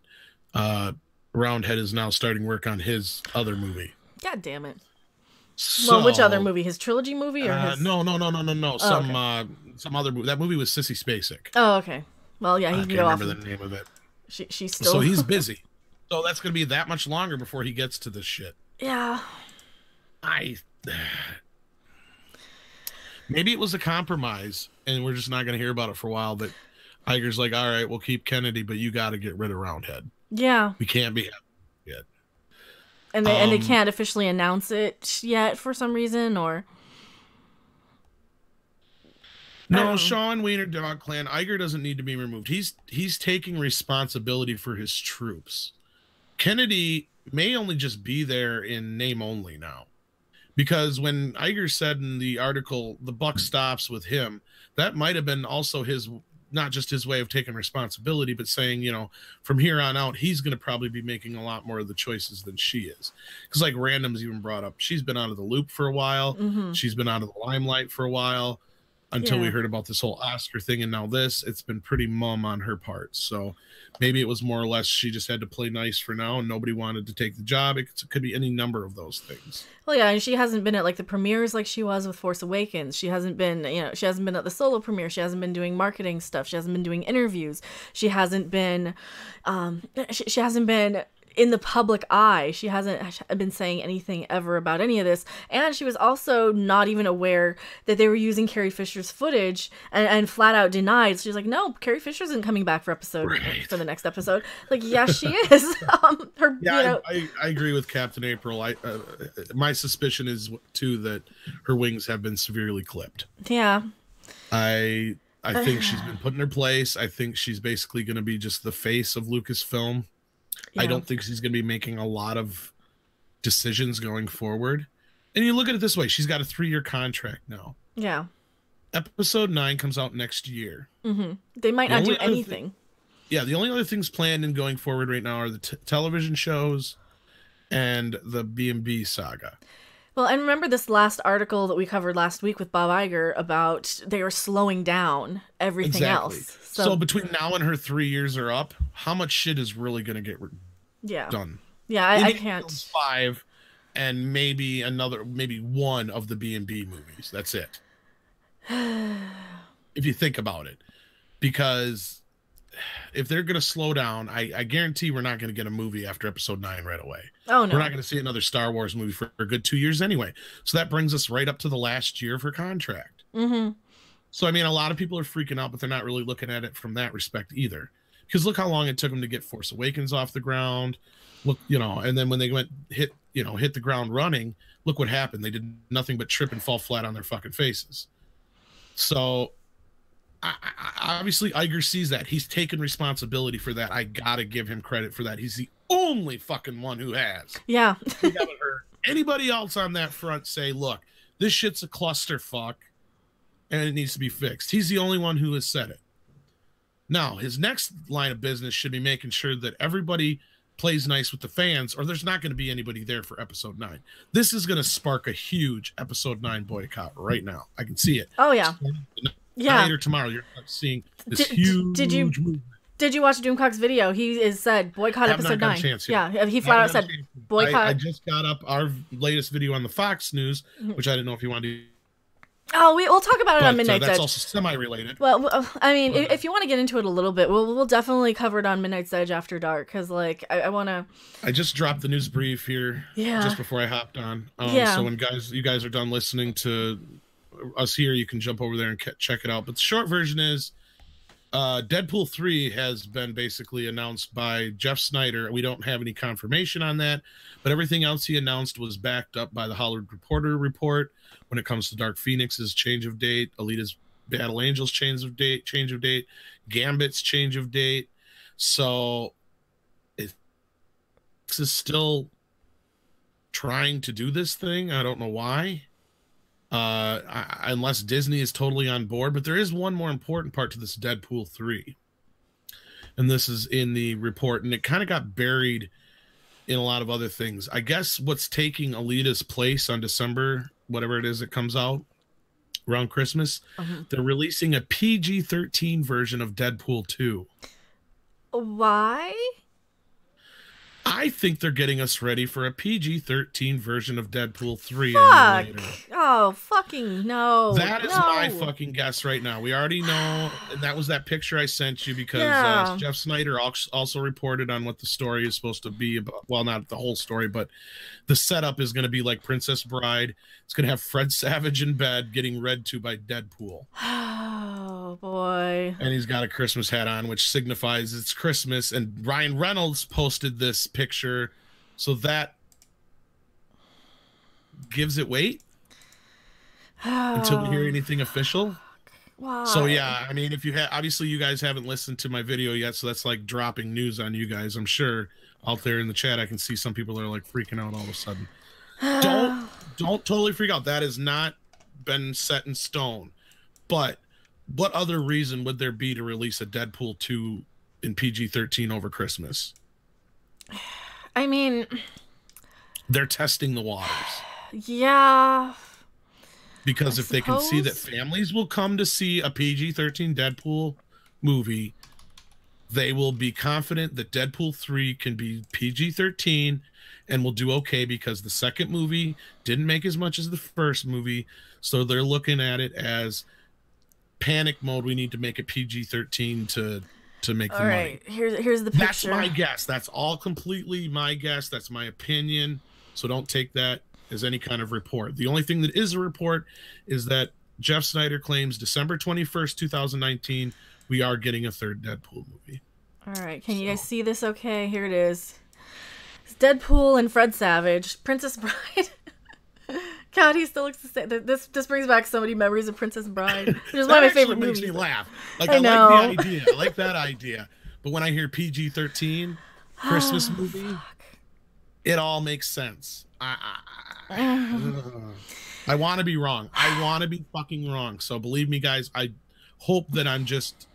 Roundhead is now starting work on his other movie.
God damn it.
So,
well, which other movie? His trilogy movie or his...
No.
Oh,
Some
okay.
some other movie. That movie was Sissy Spacek.
Oh, okay. Well, yeah, he
I
can
can't
go off.
remember the name of it.
She's still.
So he's busy. So that's going to be that much longer before he gets to this shit.
Yeah.
Maybe it was a compromise, and we're just not going to hear about it for a while. But Iger's like, all right, we'll keep Kennedy, but you got to get rid of Roundhead.
Yeah.
We can't be yet.
And they can't officially announce it yet for some reason, or.
No, Sean Wiener Dog Clan, Iger doesn't need to be removed. He's taking responsibility for his troops. Kennedy may only just be there in name only now. Because when Iger said in the article, the buck stops with him, that might have been also his, not just his way of taking responsibility, but saying, from here on out, he's going to probably be making a lot more of the choices than she is. Because like Random's even brought up, she's been out of the loop for a while.
Mm-hmm.
She's been out of the limelight for a while. Until we heard about this whole Oscar thing and now this, it's been pretty mum on her part. So maybe it was more or less she just had to play nice for now and nobody wanted to take the job. It could be any number of those things.
Well, yeah, and she hasn't been at like the premieres like she was with Force Awakens. She hasn't been, she hasn't been at the solo premiere. She hasn't been doing marketing stuff. She hasn't been doing interviews. She hasn't been, she hasn't been in the public eye. She hasn't been saying anything ever about any of this. And she was also not even aware that they were using Carrie Fisher's footage and flat out denied. So she's like, no, Carrie Fisher isn't coming back for the next episode. Like, yes, she is.
I agree with Captain April. My suspicion is too that her wings have been severely clipped.
Yeah.
I think she's been put in her place. I think she's basically going to be just the face of Lucasfilm. Yeah. I don't think she's going to be making a lot of decisions going forward. And you look at it this way. She's got a 3-year contract now.
Yeah.
Episode 9 comes out next year.
Mm-hmm. They might not do anything.
The only other things planned and going forward right now are the television shows and the B&B saga.
Well, and remember this last article that we covered last week with Bob Iger about they were slowing down everything else.
So between now and her 3 years are up, how much shit is really going to get done?
Yeah, I can't.
5 and maybe one of the B&B movies. That's it. If you think about it. Because if they're going to slow down, I guarantee we're not going to get a movie after episode 9 right away.
Oh, no.
We're not going to see another Star Wars movie for a good 2 years anyway. So that brings us right up to the last year of her contract.
Mm-hmm.
So, I mean, a lot of people are freaking out, but they're not really looking at it from that respect either. Because look how long it took them to get Force Awakens off the ground. Look, and then when they hit the ground running, look what happened. They did nothing but trip and fall flat on their fucking faces. So, obviously, Iger sees that. He's taken responsibility for that. I gotta give him credit for that. He's the only fucking one who has.
Yeah.
We haven't heard anybody else on that front say, look, this shit's a clusterfuck and it needs to be fixed. He's the only one who has said it. Now, his next line of business should be making sure that everybody plays nice with the fans, or there's not going to be anybody there for episode 9. This is going to spark a huge episode 9 boycott right now. I can see it.
Oh, yeah.
Tonight or tomorrow, you're seeing this huge movement.
Did you watch Doomcock's video? He is said boycott episode 9. Yeah, he flat out said boycott.
I just got up our latest video on the Fox News, which I didn't know if you wanted to.
Oh, we'll talk about it on Midnight's Edge.
That's also semi-related.
Well, I mean, if you want to get into it a little bit, we'll definitely cover it on Midnight's Edge after dark, because like I want to.
I just dropped the news brief here, just before I hopped on. So when you guys are done listening to us here, you can jump over there and check it out. But the short version is, Deadpool 3 has been basically announced by Jeff Snyder. We don't have any confirmation on that, but everything else he announced was backed up by the Hollywood Reporter report. When it comes to Dark Phoenix's change of date, Alita's Battle Angels change of date, Gambit's change of date. So this is still trying to do this thing. I don't know why. Unless Disney is totally on board. But there is one more important part to this Deadpool 3. And this is in the report. And it kind of got buried in a lot of other things. I guess what's taking Alita's place on December, whatever it is that comes out around Christmas, they're releasing a PG-13 version of Deadpool 2.
Why?
I think they're getting us ready for a PG-13 version of Deadpool 3 a year
Fuck.
later.
Oh, fucking no.
That is
no.
my fucking guess right now. We already know, and that was that picture I sent you because
Yeah.
Jeff Snyder also reported on what the story is supposed to be about. Well, not the whole story, but the setup is going to be like Princess Bride. It's going to have Fred Savage in bed getting read to by Deadpool.
Oh, boy.
And he's got a Christmas hat on, which signifies it's Christmas. And Ryan Reynolds posted this picture, so that gives it weight until we hear anything official.
Why?
So yeah, I mean, if you have, obviously you guys haven't listened to my video yet, so that's like dropping news on you guys. I'm sure out there in the chat, I can see some people are like freaking out all of a sudden. Don't totally freak out. That has not been set in stone. But what other reason would there be to release a Deadpool 2 in PG-13 over Christmas?
I mean,
they're testing the waters.
Yeah.
Because if they can see that families will come to see a PG-13 Deadpool movie, they will be confident that Deadpool 3 can be PG-13 and will do okay because the second movie didn't make as much as the first movie. So they're looking at it as panic mode. We need to make it PG-13 to make the money.
Here's the picture.
That's my guess. That's all completely my guess. That's my opinion. So don't take that as any kind of report. The only thing that is a report is that Jeff Snyder claims December 21st, 2019, we are getting a third Deadpool movie.
All right. Can you guys see this okay? Here it is. It's Deadpool and Fred Savage. Princess Bride. God, he still looks the same. This brings back so many memories of Princess Bride, which is one of my favorite movies.
Makes me laugh. Like, I like the idea. I like that idea. But when I hear PG-13 Christmas movie, it all makes sense. I want to be wrong. I want to be fucking wrong. So believe me, guys, I hope that I'm just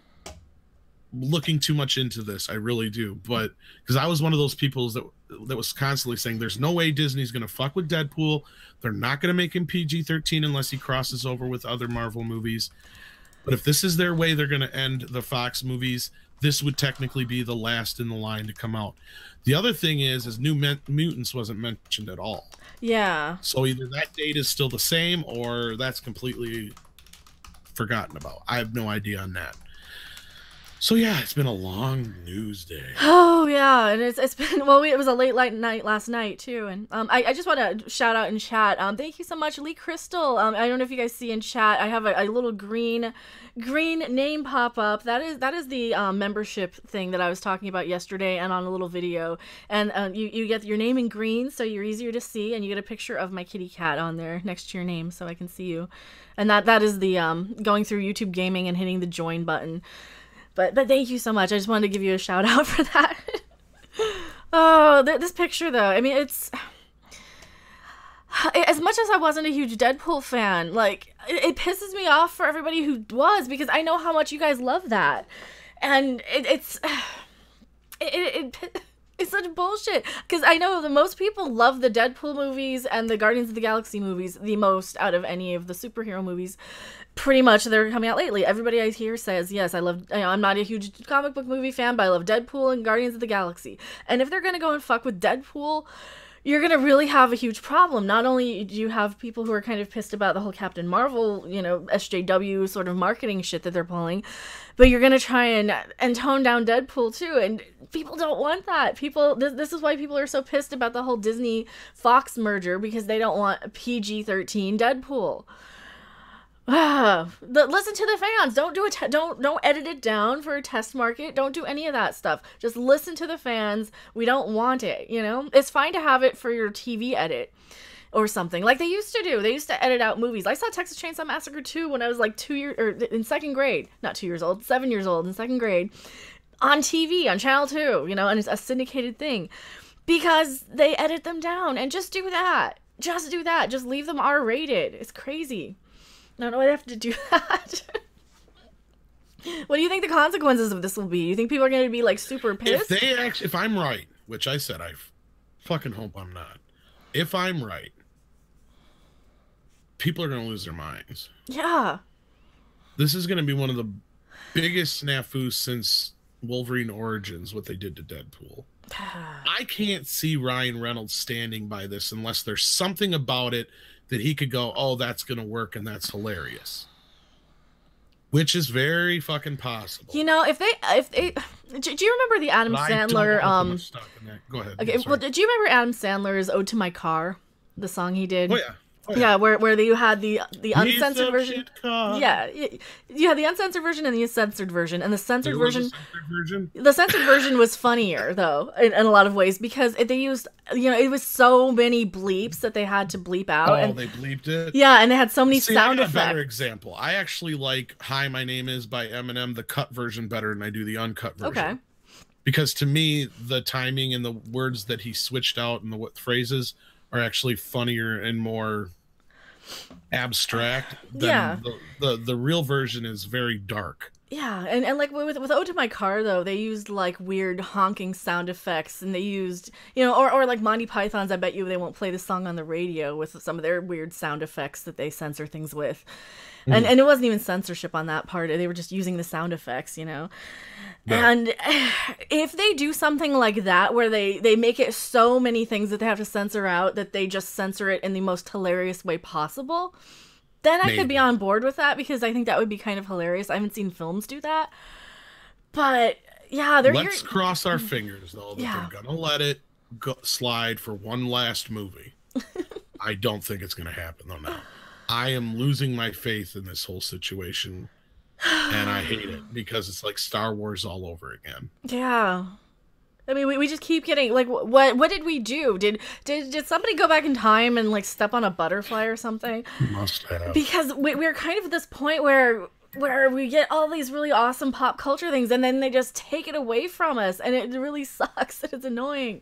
looking too much into this. I really do. But because I was one of those people that was constantly saying there's no way Disney's going to fuck with Deadpool. They're not going to make him PG-13 unless he crosses over with other Marvel movies. But if this is their way they're going to end the Fox movies, this would technically be the last in the line to come out. The other thing is New Mutants wasn't mentioned at all.
Yeah.
So either that date is still the same or that's completely forgotten about. I have no idea on that. So yeah, it's been a long news day.
Oh yeah, and it's been it was a late night last night too, and I just want to shout out in chat. Thank you so much, Lee Crystal. I don't know if you guys see in chat, I have a little green name pop up. That is the membership thing that I was talking about yesterday and on a little video. And you get your name in green, so you're easier to see, and you get a picture of my kitty cat on there next to your name, so I can see you. And that is the going through YouTube Gaming and hitting the join button. But thank you so much. I just wanted to give you a shout out for that. Oh, this picture though. I mean, it's as much as I wasn't a huge Deadpool fan, like it pisses me off for everybody who was, because I know how much you guys love that, and it's such bullshit. Because I know that most people love the Deadpool movies and the Guardians of the Galaxy movies the most out of any of the superhero movies. Pretty much they're coming out lately. Everybody I hear says, yes, I love, I'm not a huge comic book movie fan, but I love Deadpool and Guardians of the Galaxy. And if they're going to go and fuck with Deadpool, you're going to really have a huge problem. Not only do you have people who are kind of pissed about the whole Captain Marvel, SJW sort of marketing shit that they're pulling, but you're going to try and tone down Deadpool too. And people don't want that. This is why people are so pissed about the whole Disney Fox merger, because they don't want a PG-13 Deadpool. Listen to the fans. Don't do it. Don't edit it down for a test market. Don't do any of that stuff. Just listen to the fans. We don't want it. It's fine to have it for your TV edit or something like they used to do. They used to edit out movies. I saw Texas Chainsaw Massacre 2 when I was like 2 years or in second grade. Not 2 years old. 7 years old in second grade on TV on Channel 2. And it's a syndicated thing because they edit them down. And just do that. Just do that. Just leave them R-rated. It's crazy. I don't know why they have to do that. What do you think the consequences of this will be? You think people are going to be like super pissed?
If I'm right, which I said I fucking hope I'm not. If I'm right, people are going to lose their minds.
Yeah.
This is going to be one of the biggest snafus since Wolverine Origins, what they did to Deadpool. I can't see Ryan Reynolds standing by this unless there's something about it that he could go, oh, that's going to work and that's hilarious. Which is very fucking possible.
You know, if they, do you remember the Adam Sandler?
Go ahead.
Okay, well, did you remember Adam Sandler's "Ode to My Car," the song he did?
Oh yeah.
Yeah, where you had the uncensored version. Yeah, you had the uncensored version and the censored version, and the censored version. The censored version was funnier though, in a lot of ways, because they used, it was so many bleeps that they had to bleep out.
Oh,
and
they bleeped it.
Yeah, and they had so many sound effects.
Better example. I actually like "Hi, My Name Is" by Eminem, the cut version, better than I do the uncut version.
Okay.
Because to me, the timing and the words that he switched out and the phrases are actually funnier and more abstract than the real version is very dark.
Yeah, and like with "Ode to My Car" though, they used like weird honking sound effects, and they used, or like Monty Python's, I bet you they won't play the song on the radio with some of their weird sound effects that they censor things with. And it wasn't even censorship on that part. They were just using the sound effects, Yeah. And if they do something like that, where they make it so many things that they have to censor out, that they just censor it in the most hilarious way possible, then I could be on board with that, because I think that would be kind of hilarious. I haven't seen films do that. But, yeah,
let's cross our fingers, though, that they're going to let it slide for one last movie. I don't think it's going to happen, though, now. I am losing my faith in this whole situation, and I hate it, because it's like Star Wars all over again.
Yeah. I mean, we just keep getting, like, what did we do? Did somebody go back in time and, like, step on a butterfly or something?
Must have.
Because we're kind of at this point where we get all these really awesome pop culture things, and then they just take it away from us, and it really sucks, and it's annoying.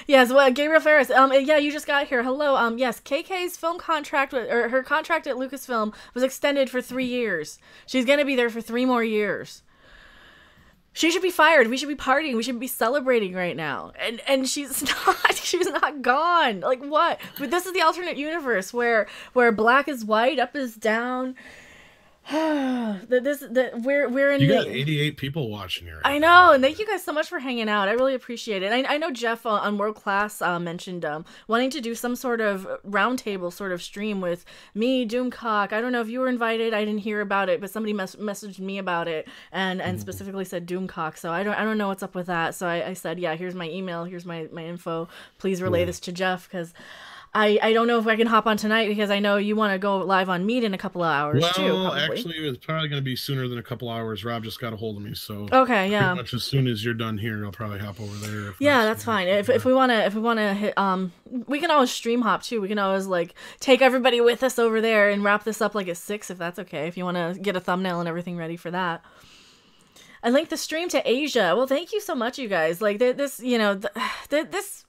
Yes, well, Gabriel Ferris. Yeah, you just got here. Hello. Yes, KK's film contract, or her contract at Lucasfilm, was extended for 3 years. She's gonna be there for 3 more years. She should be fired. We should be partying. We should be celebrating right now. And she's not. She's not gone. Like, what? But this is the alternate universe where black is white, up is down. We're in.
You got 88 people watching here.
I know, and thank you guys so much for hanging out. I really appreciate it. I know Jeff on World Class mentioned wanting to do some sort of roundtable sort of stream with me, Doomcock. I don't know if you were invited. I didn't hear about it, but somebody messaged me about it and specifically said Doomcock. So I don't know what's up with that. So I said, yeah, here's my email, here's my info. Please relay this to Jeff, because I don't know if I can hop on tonight, because I know you want to go live on Meet in a couple of hours too. Well,
actually, it's probably going to be sooner than a couple hours. Rob just got a hold of me, so
okay, yeah.
Pretty much as soon as you're done here, I'll probably hop over there.
Yeah, that's fine. If we want to hit, we can always stream hop too. We can always like take everybody with us over there and wrap this up like at 6, if that's okay. If you want to get a thumbnail and everything ready for that. I linked the stream to Asia. Well, thank you so much, you guys. Like this, this.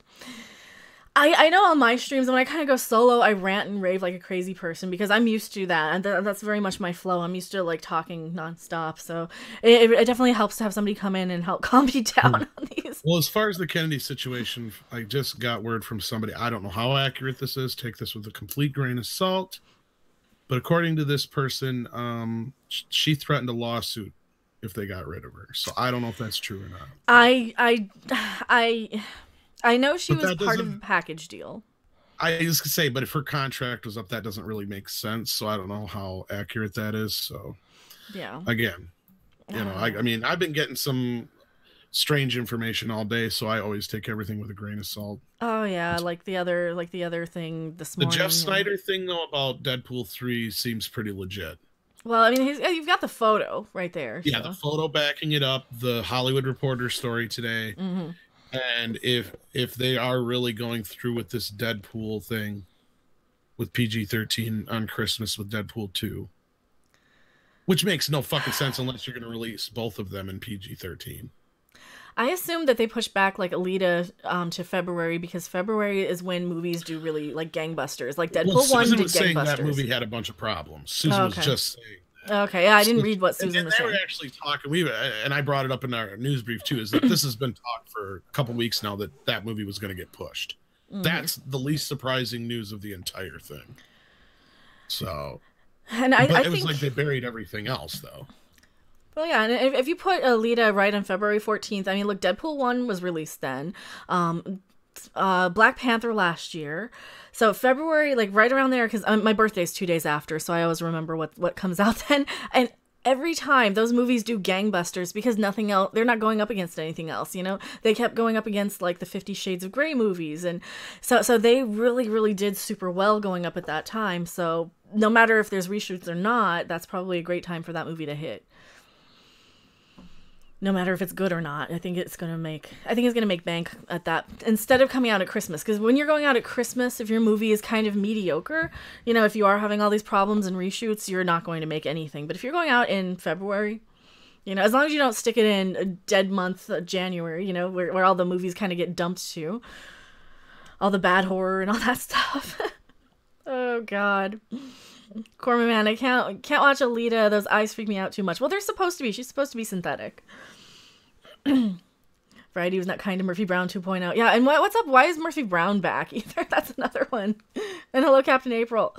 I know on my streams, when I kind of go solo, I rant and rave like a crazy person, because I'm used to that, and that's very much my flow. I'm used to like talking nonstop, so it definitely helps to have somebody come in and help calm me down on these.
Well, as far as the Kennedy situation, I just got word from somebody. I don't know how accurate this is. Take this with a complete grain of salt. But according to this person, she threatened a lawsuit if they got rid of her. So I don't know if that's true or not.
I know she was part of the package deal.
I was going to say, but if her contract was up, that doesn't really make sense. So I don't know how accurate that is. So,
yeah.
Again, I mean, I've been getting some strange information all day, so I always take everything with a grain of salt.
Oh yeah, like the other thing this morning.
The Jeff Snyder thing, though, about Deadpool 3 seems pretty legit.
Well, I mean, you've got the photo right there.
Yeah, so. The photo backing it up. The Hollywood Reporter story today.
Mm-hmm.
And if they are really going through with this Deadpool thing with PG-13 on Christmas with Deadpool 2, which makes no fucking sense unless you're going to release both of them in PG-13.
I assume that they pushed back like Alita to February, because February is when movies do really like gangbusters. Like Deadpool 1 did
was saying
gangbusters.
That movie had a bunch of problems. Susan was just saying.
Okay, yeah, I didn't read what Susan was saying.
They were actually talking, and I brought it up in our news brief too, is that this has been talked for a couple weeks now that movie was going to get pushed. Mm-hmm. That's the least surprising news of the entire thing. So,
and I
think
was
like they buried everything else, though.
Well, yeah, and if you put Alita right on February 14th, I mean, look, Deadpool 1 was released then. Black Panther last year. So February, like right around there, because my birthday's 2 days after, so I always remember what comes out then. And every time those movies do gangbusters because nothing else, they're not going up against anything else, you know? They kept going up against like the 50 Shades of Grey movies. And so they really, really did super well going up at that time. So no matter if there's reshoots or not, that's probably a great time for that movie to hit. No matter if it's good or not, I think it's gonna make bank at that instead of coming out at Christmas. Because when you're going out at Christmas, if your movie is kind of mediocre, you know, if you are having all these problems and reshoots, you're not going to make anything. But if you're going out in February, you know, as long as you don't stick it in a dead month, January, you know, where all the movies kind of get dumped to, all the bad horror and all that stuff. Oh God. Corman, man, I can't watch Alita. Those eyes freak me out too much. Well, they're supposed to be. She's supposed to be synthetic. Variety was not kind to Murphy Brown 2.0. Yeah, and what's up? Why is Murphy Brown back either? That's another one. And hello, Captain April.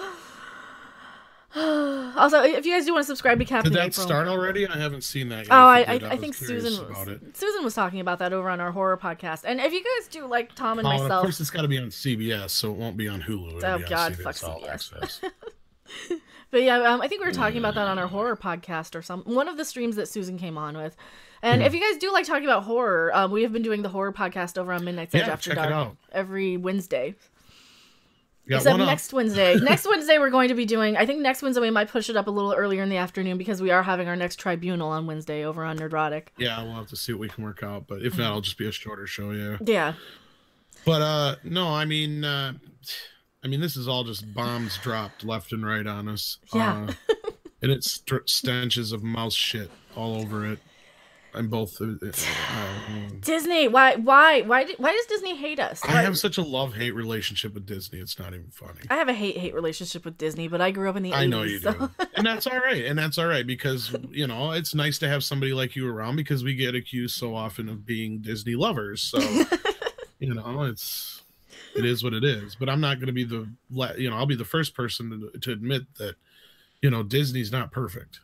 Also, if you guys do want to subscribe to Captain April.
Did that start already? I haven't seen that yet.
Oh, I think Susan was talking about that over on our horror podcast. And if you guys do like Tom and myself.
And of course, it's got to be on CBS, so it won't be on Hulu.
Oh, God, fuck CBS. But yeah, I think we were talking about that on our horror podcast or one of the streams that Susan came on with. And if you guys do like talking about horror, we have been doing the horror podcast over on Midnight's Edge After Dark every Wednesday. Except next Wednesday. Next Wednesday we're going to be doing, I think next Wednesday we might push it up a little earlier in the afternoon because we are having our next tribunal on Wednesday over on Nerdrotic.
Yeah, we'll have to see what we can work out. But if not, it'll just be a shorter show, yeah.
Yeah.
But, no, I mean, this is all just bombs dropped left and right on us.
Yeah.
And it's stenches of mouse shit all over it. And both.
Disney, why does Disney hate us?
I have such a love-hate relationship with Disney. It's not even funny.
I have a hate relationship with Disney, but I grew up in the 80s.
I know you do. And that's all right. And that's all right because, you know, it's nice to have somebody like you around because we get accused so often of being Disney lovers. So, you know, it is what it is. But I'm not going to be I'll be the first person to admit that, you know, Disney's not perfect.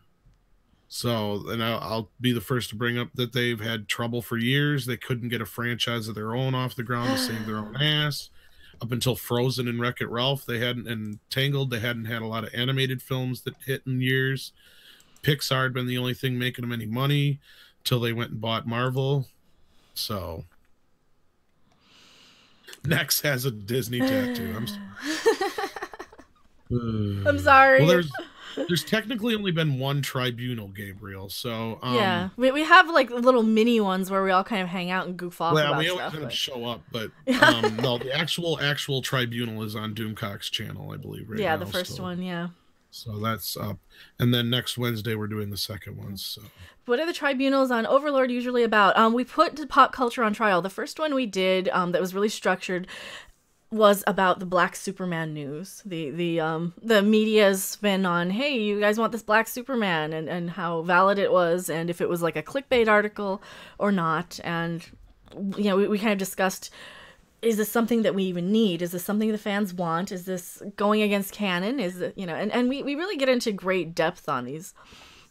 So, and I'll be the first to bring up that they've had trouble for years. They couldn't get a franchise of their own off the ground to save their own ass. Up until Frozen and Wreck-It Ralph, and Tangled, they hadn't had a lot of animated films that hit in years. Pixar had been the only thing making them any money till they went and bought Marvel. So, Nex has a Disney tattoo.
I'm sorry.
Well, there's technically only been one tribunal, Gabriel. So
yeah, we have like little mini ones where we all kind of hang out and goof off.
Well,
about
we
stuff,
always
but...
show up, but no, the actual tribunal is on Doomcock's channel, I believe. Right?
Yeah,
now,
the first one. Yeah.
So that's up, and then next Wednesday we're doing the second one. So
what are the tribunals on Overlord usually about? We put pop culture on trial. The first one we did that was really structured was about the Black Superman news. The media's spin on, hey, you guys want this Black Superman, and how valid it was, and if it was like a clickbait article or not. And you know, we kind of discussed, is this something that we even need? Is this something the fans want? Is this going against canon? Is it, you know, and we really get into great depth on these.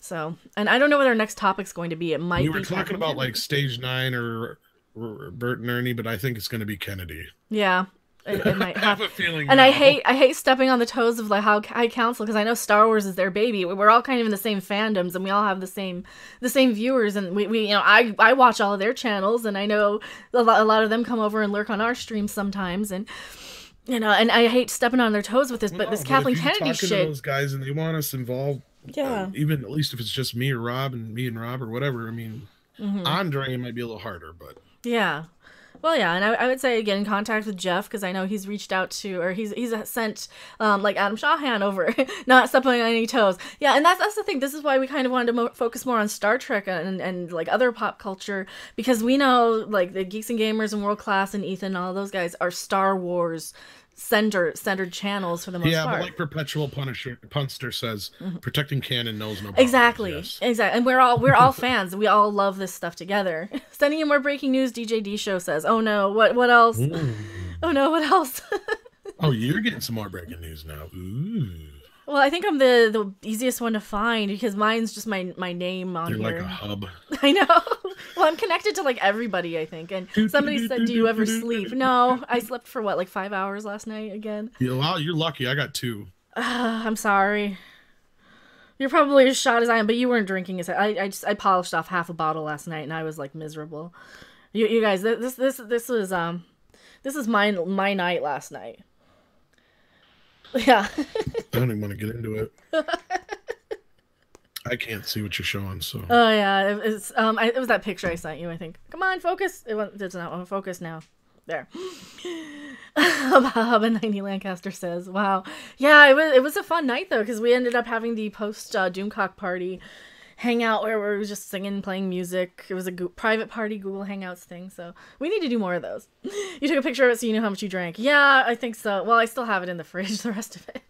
So, and I don't know what our next topic's going to be. It might be.
We were talking about like Stage 9 or Bert and Ernie, but I think it's going to be Kennedy.
Yeah. It might
I have a feeling.
And
now.
I hate stepping on the toes of like High Council because I know Star Wars is their baby. We're all kind of in the same fandoms and we all have the same viewers, and we you know, I watch all of their channels, and I know a lot of them come over and lurk on our streams sometimes, and you know, and I hate stepping on their toes with this, but this Kathleen Kennedy shit.
To those guys and they want us involved.
Yeah.
Even at least if it's just me or Rob and me and Rob or whatever. I mean, Andre might be a little harder, but
yeah. Well, yeah, and I would say get in contact with Jeff because I know he's reached out to, or he's sent like Adam Shawhan over, not stepping on any toes. Yeah, and that's the thing. This is why we kind of wanted to focus more on Star Trek and like other pop culture, because we know like the Geeks and Gamers and World Class and Ethan, all those guys are Star Wars centered channels for the most part.
Yeah, but like Perpetual Punster says, protecting canon knows no bounds.
Exactly,
yes.
Exactly. And we're all fans. We all love this stuff together. Sending in more breaking news, DJ D Show says, oh no, what else? Oh no, what else?
Oh, you're getting some more breaking news now. Ooh.
Well, I think I'm the easiest one to find because mine's just my name on
You're
here.
like a hub.
I know. Well, I'm connected to like everybody, I think. And somebody said, "Do you ever sleep?" No, I slept for what, like 5 hours last night again.
Yeah, well, you're lucky. I got 2.
I'm sorry. You're probably as shot as I am, but you weren't drinking. I polished off half a bottle last night, and I was like miserable. You guys, this is my night last night. Yeah.
I don't even want to get into it. I can't see what you're showing, so.
Oh yeah, it was that picture I sent you. I think. Come on, focus. It's not on focus now. There. Hubba 90 Lancaster says, "Wow, yeah, it was a fun night though because we ended up having the post Doomcock party hangout where we were just singing, playing music. It was a private party Google Hangouts thing, so we need to do more of those. You took a picture of it so you knew how much you drank. Yeah, I think so. Well, I still have it in the fridge. The rest of it."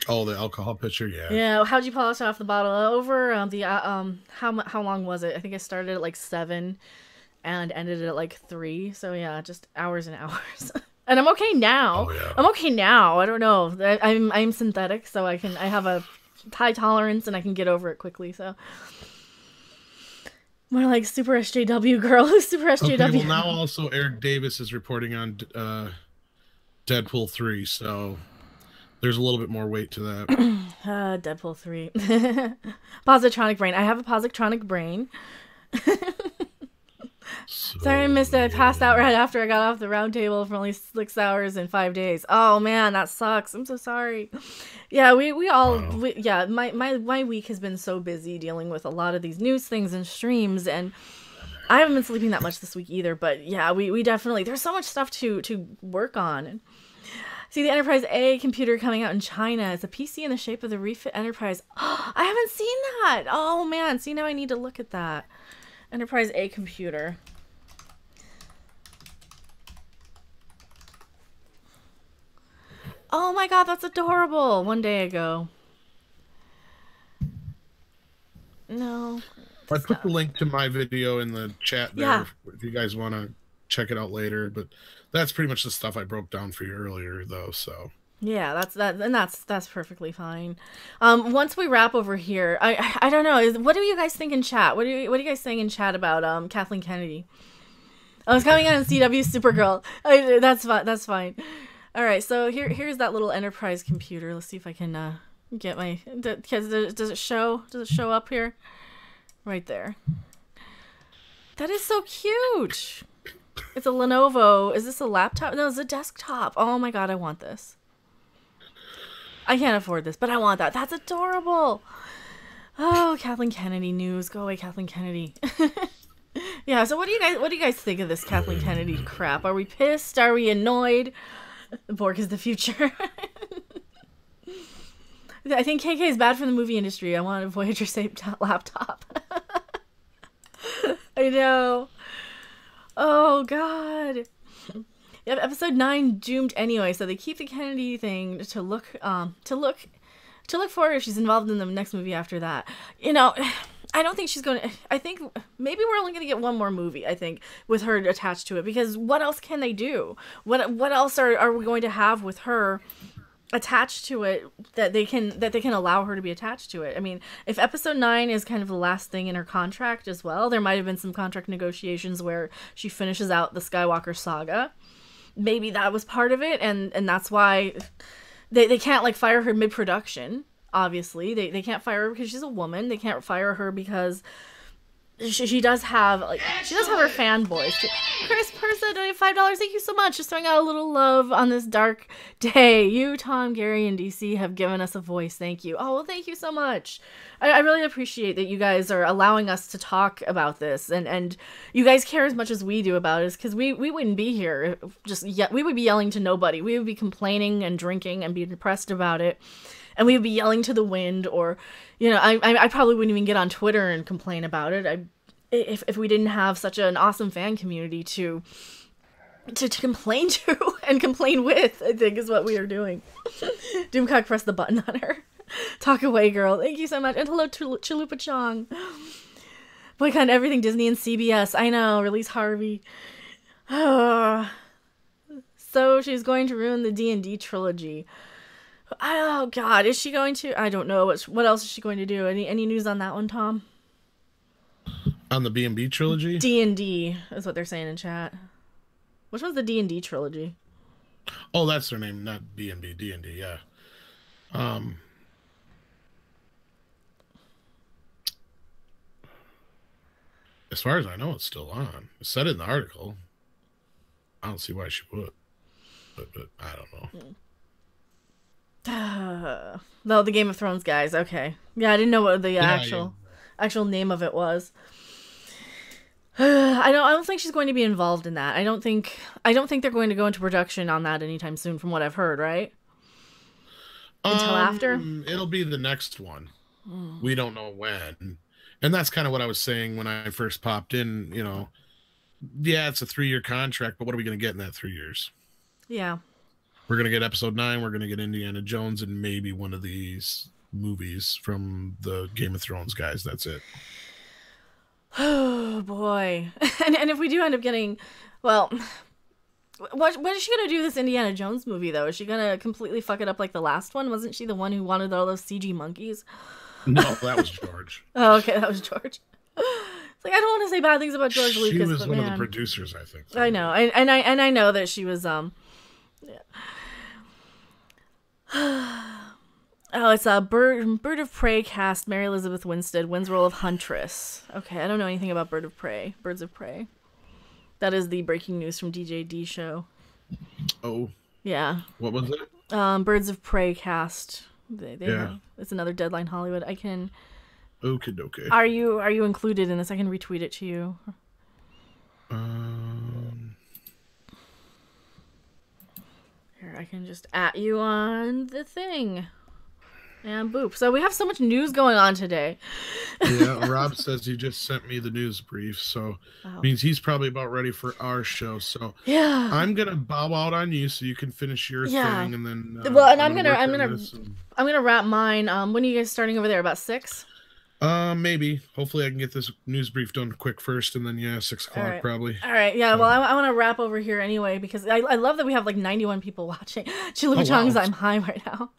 Oh, the alcohol picture, yeah.
Yeah. How'd you polish off the bottle? Over how long was it? I think I started at like 7 and ended at like 3. So yeah, just hours and hours. And I'm okay now.
Oh, yeah.
I'm okay now. I don't know. I'm synthetic, so I have a high tolerance and I can get over it quickly. So more like Super SJW girl. Who's Super SJW?
Okay, well now also Eric Davis is reporting on Deadpool 3, so there's a little bit more weight to that.
Deadpool 3. Positronic brain. I have a positronic brain. Sorry I missed it. I passed out right after I got off the round table for only 6 hours and 5 days. Oh man, that sucks. I'm so sorry. Yeah, my week has been so busy dealing with a lot of these news things and streams, and I haven't been sleeping that much this week either. But yeah, we definitely, there's so much stuff to work on. See the Enterprise A computer coming out in China. It's a PC in the shape of the refit Enterprise. Oh, I haven't seen that. Oh man, see now I need to look at that. Enterprise A computer. Oh my god, that's adorable. One day ago. No.
I put the link to my video in the chat there,
yeah,
if you guys want to check it out later. But that's pretty much the stuff I broke down for you earlier, though. So
yeah, that's perfectly fine. Once we wrap over here, I don't know. What do you guys think in chat? What are you guys saying in chat about Kathleen Kennedy? I was coming on CW Supergirl. That's fine. That's fine. All right, so here's that little Enterprise computer. Let's see if I can get my. Does it show? Does it show up here? Right there. That is so cute. It's a Lenovo. Is this a laptop? No, it's a desktop. Oh my god, I want this. I can't afford this, but I want that. That's adorable. Oh, Kathleen Kennedy news. Go away, Kathleen Kennedy. Yeah. So what do you guys think of this Kathleen Kennedy crap? Are we pissed? Are we annoyed? Borg is the future. I think KK is bad for the movie industry. I want a Voyager shaped laptop. I know. Oh god. Yeah, episode 9 doomed anyway, so they keep the Kennedy thing to look for if she's involved in the next movie after that. You know, I don't think she's going to. I think maybe we're only going to get one more movie, I think, with her attached to it, because what else can they do? What else are we going to have with her attached to it that they can allow her to be attached to it? I mean, if episode 9 is kind of the last thing in her contract as well, there might have been some contract negotiations where she finishes out the Skywalker saga. Maybe that was part of it, and that's why they can't like fire her mid-production. Obviously, they can't fire her because she's a woman. They can't fire her because she does have her fanboys. Chris Persa donated $5. Thank you so much. Just throwing out a little love on this dark day. You, Tom, Gary, and DC have given us a voice. Thank you. Oh, well, thank you so much. I really appreciate that you guys are allowing us to talk about this, and you guys care as much as we do about it, because we wouldn't be here. We would be yelling to nobody. We would be complaining and drinking and be depressed about it. And we would be yelling to the wind, or, you know, I probably wouldn't even get on Twitter and complain about it. If we didn't have such an awesome fan community to complain to and complain with, I think is what we are doing. Doomcock pressed the button on her. Talk away, girl. Thank you so much. And hello, Chalupa Chong. Boycott everything Disney and CBS. I know. Release Harvey. So she's going to ruin the D&D trilogy. Oh God, is she going to? I don't know. What else is she going to do? Any news on that one, Tom?
On the B&B trilogy?
D&D is what they're saying in chat. Which one's the D&D trilogy?
Oh, that's their name, not B&B. D&D, yeah. As far as I know, it's still on. It said it in the article. I don't see why she would. But I don't know.
No, the Game of Thrones guys. Okay. Yeah, I didn't know what the actual name of it was. I don't think she's going to be involved in that. I don't think they're going to go into production on that anytime soon, from what I've heard, right? Until after?
It'll be the next one. We don't know when. And that's kind of what I was saying when I first popped in, you know. Yeah, it's a 3-year contract, but what are we going to get in that 3 years?
Yeah.
We're going to get episode 9, we're going to get Indiana Jones, and maybe one of these movies from the Game of Thrones guys. That's it.
Oh, boy. And if we do end up getting, well, what is she going to do this Indiana Jones movie, though? Is she going to completely fuck it up like the last one? Wasn't she the one who wanted all those CG monkeys?
No, that was George.
Oh, okay, that was George. It's like, I don't want to say bad things about George Lucas,
she was
but
one
man.
of the producers, I think.
I know, and I know that she was yeah. Oh, it's a Bird of Prey cast. Mary Elizabeth Winstead wins role of Huntress. Okay, I don't know anything about Birds of Prey. That is the breaking news from DJD show.
Oh.
Yeah.
What was it?
Birds of Prey cast. They
yeah.
It's another Deadline Hollywood. I can.
Okay.
Are you included in this? I can retweet it to you. Here, I can just @ you on the thing. And boop. So we have so much news going on today.
Yeah, Rob says he just sent me the news brief, so means he's probably about ready for our show. So
yeah,
I'm gonna bow out on you so you can finish your thing, and then
I'm gonna wrap mine. When are you guys starting over there? About 6?
Maybe. Hopefully, I can get this news brief done quick first, and then 6 o'clock probably.
All right. Yeah. Well, I want to wrap over here anyway because I love that we have like 91 people watching. Chili Chong's I'm high right now.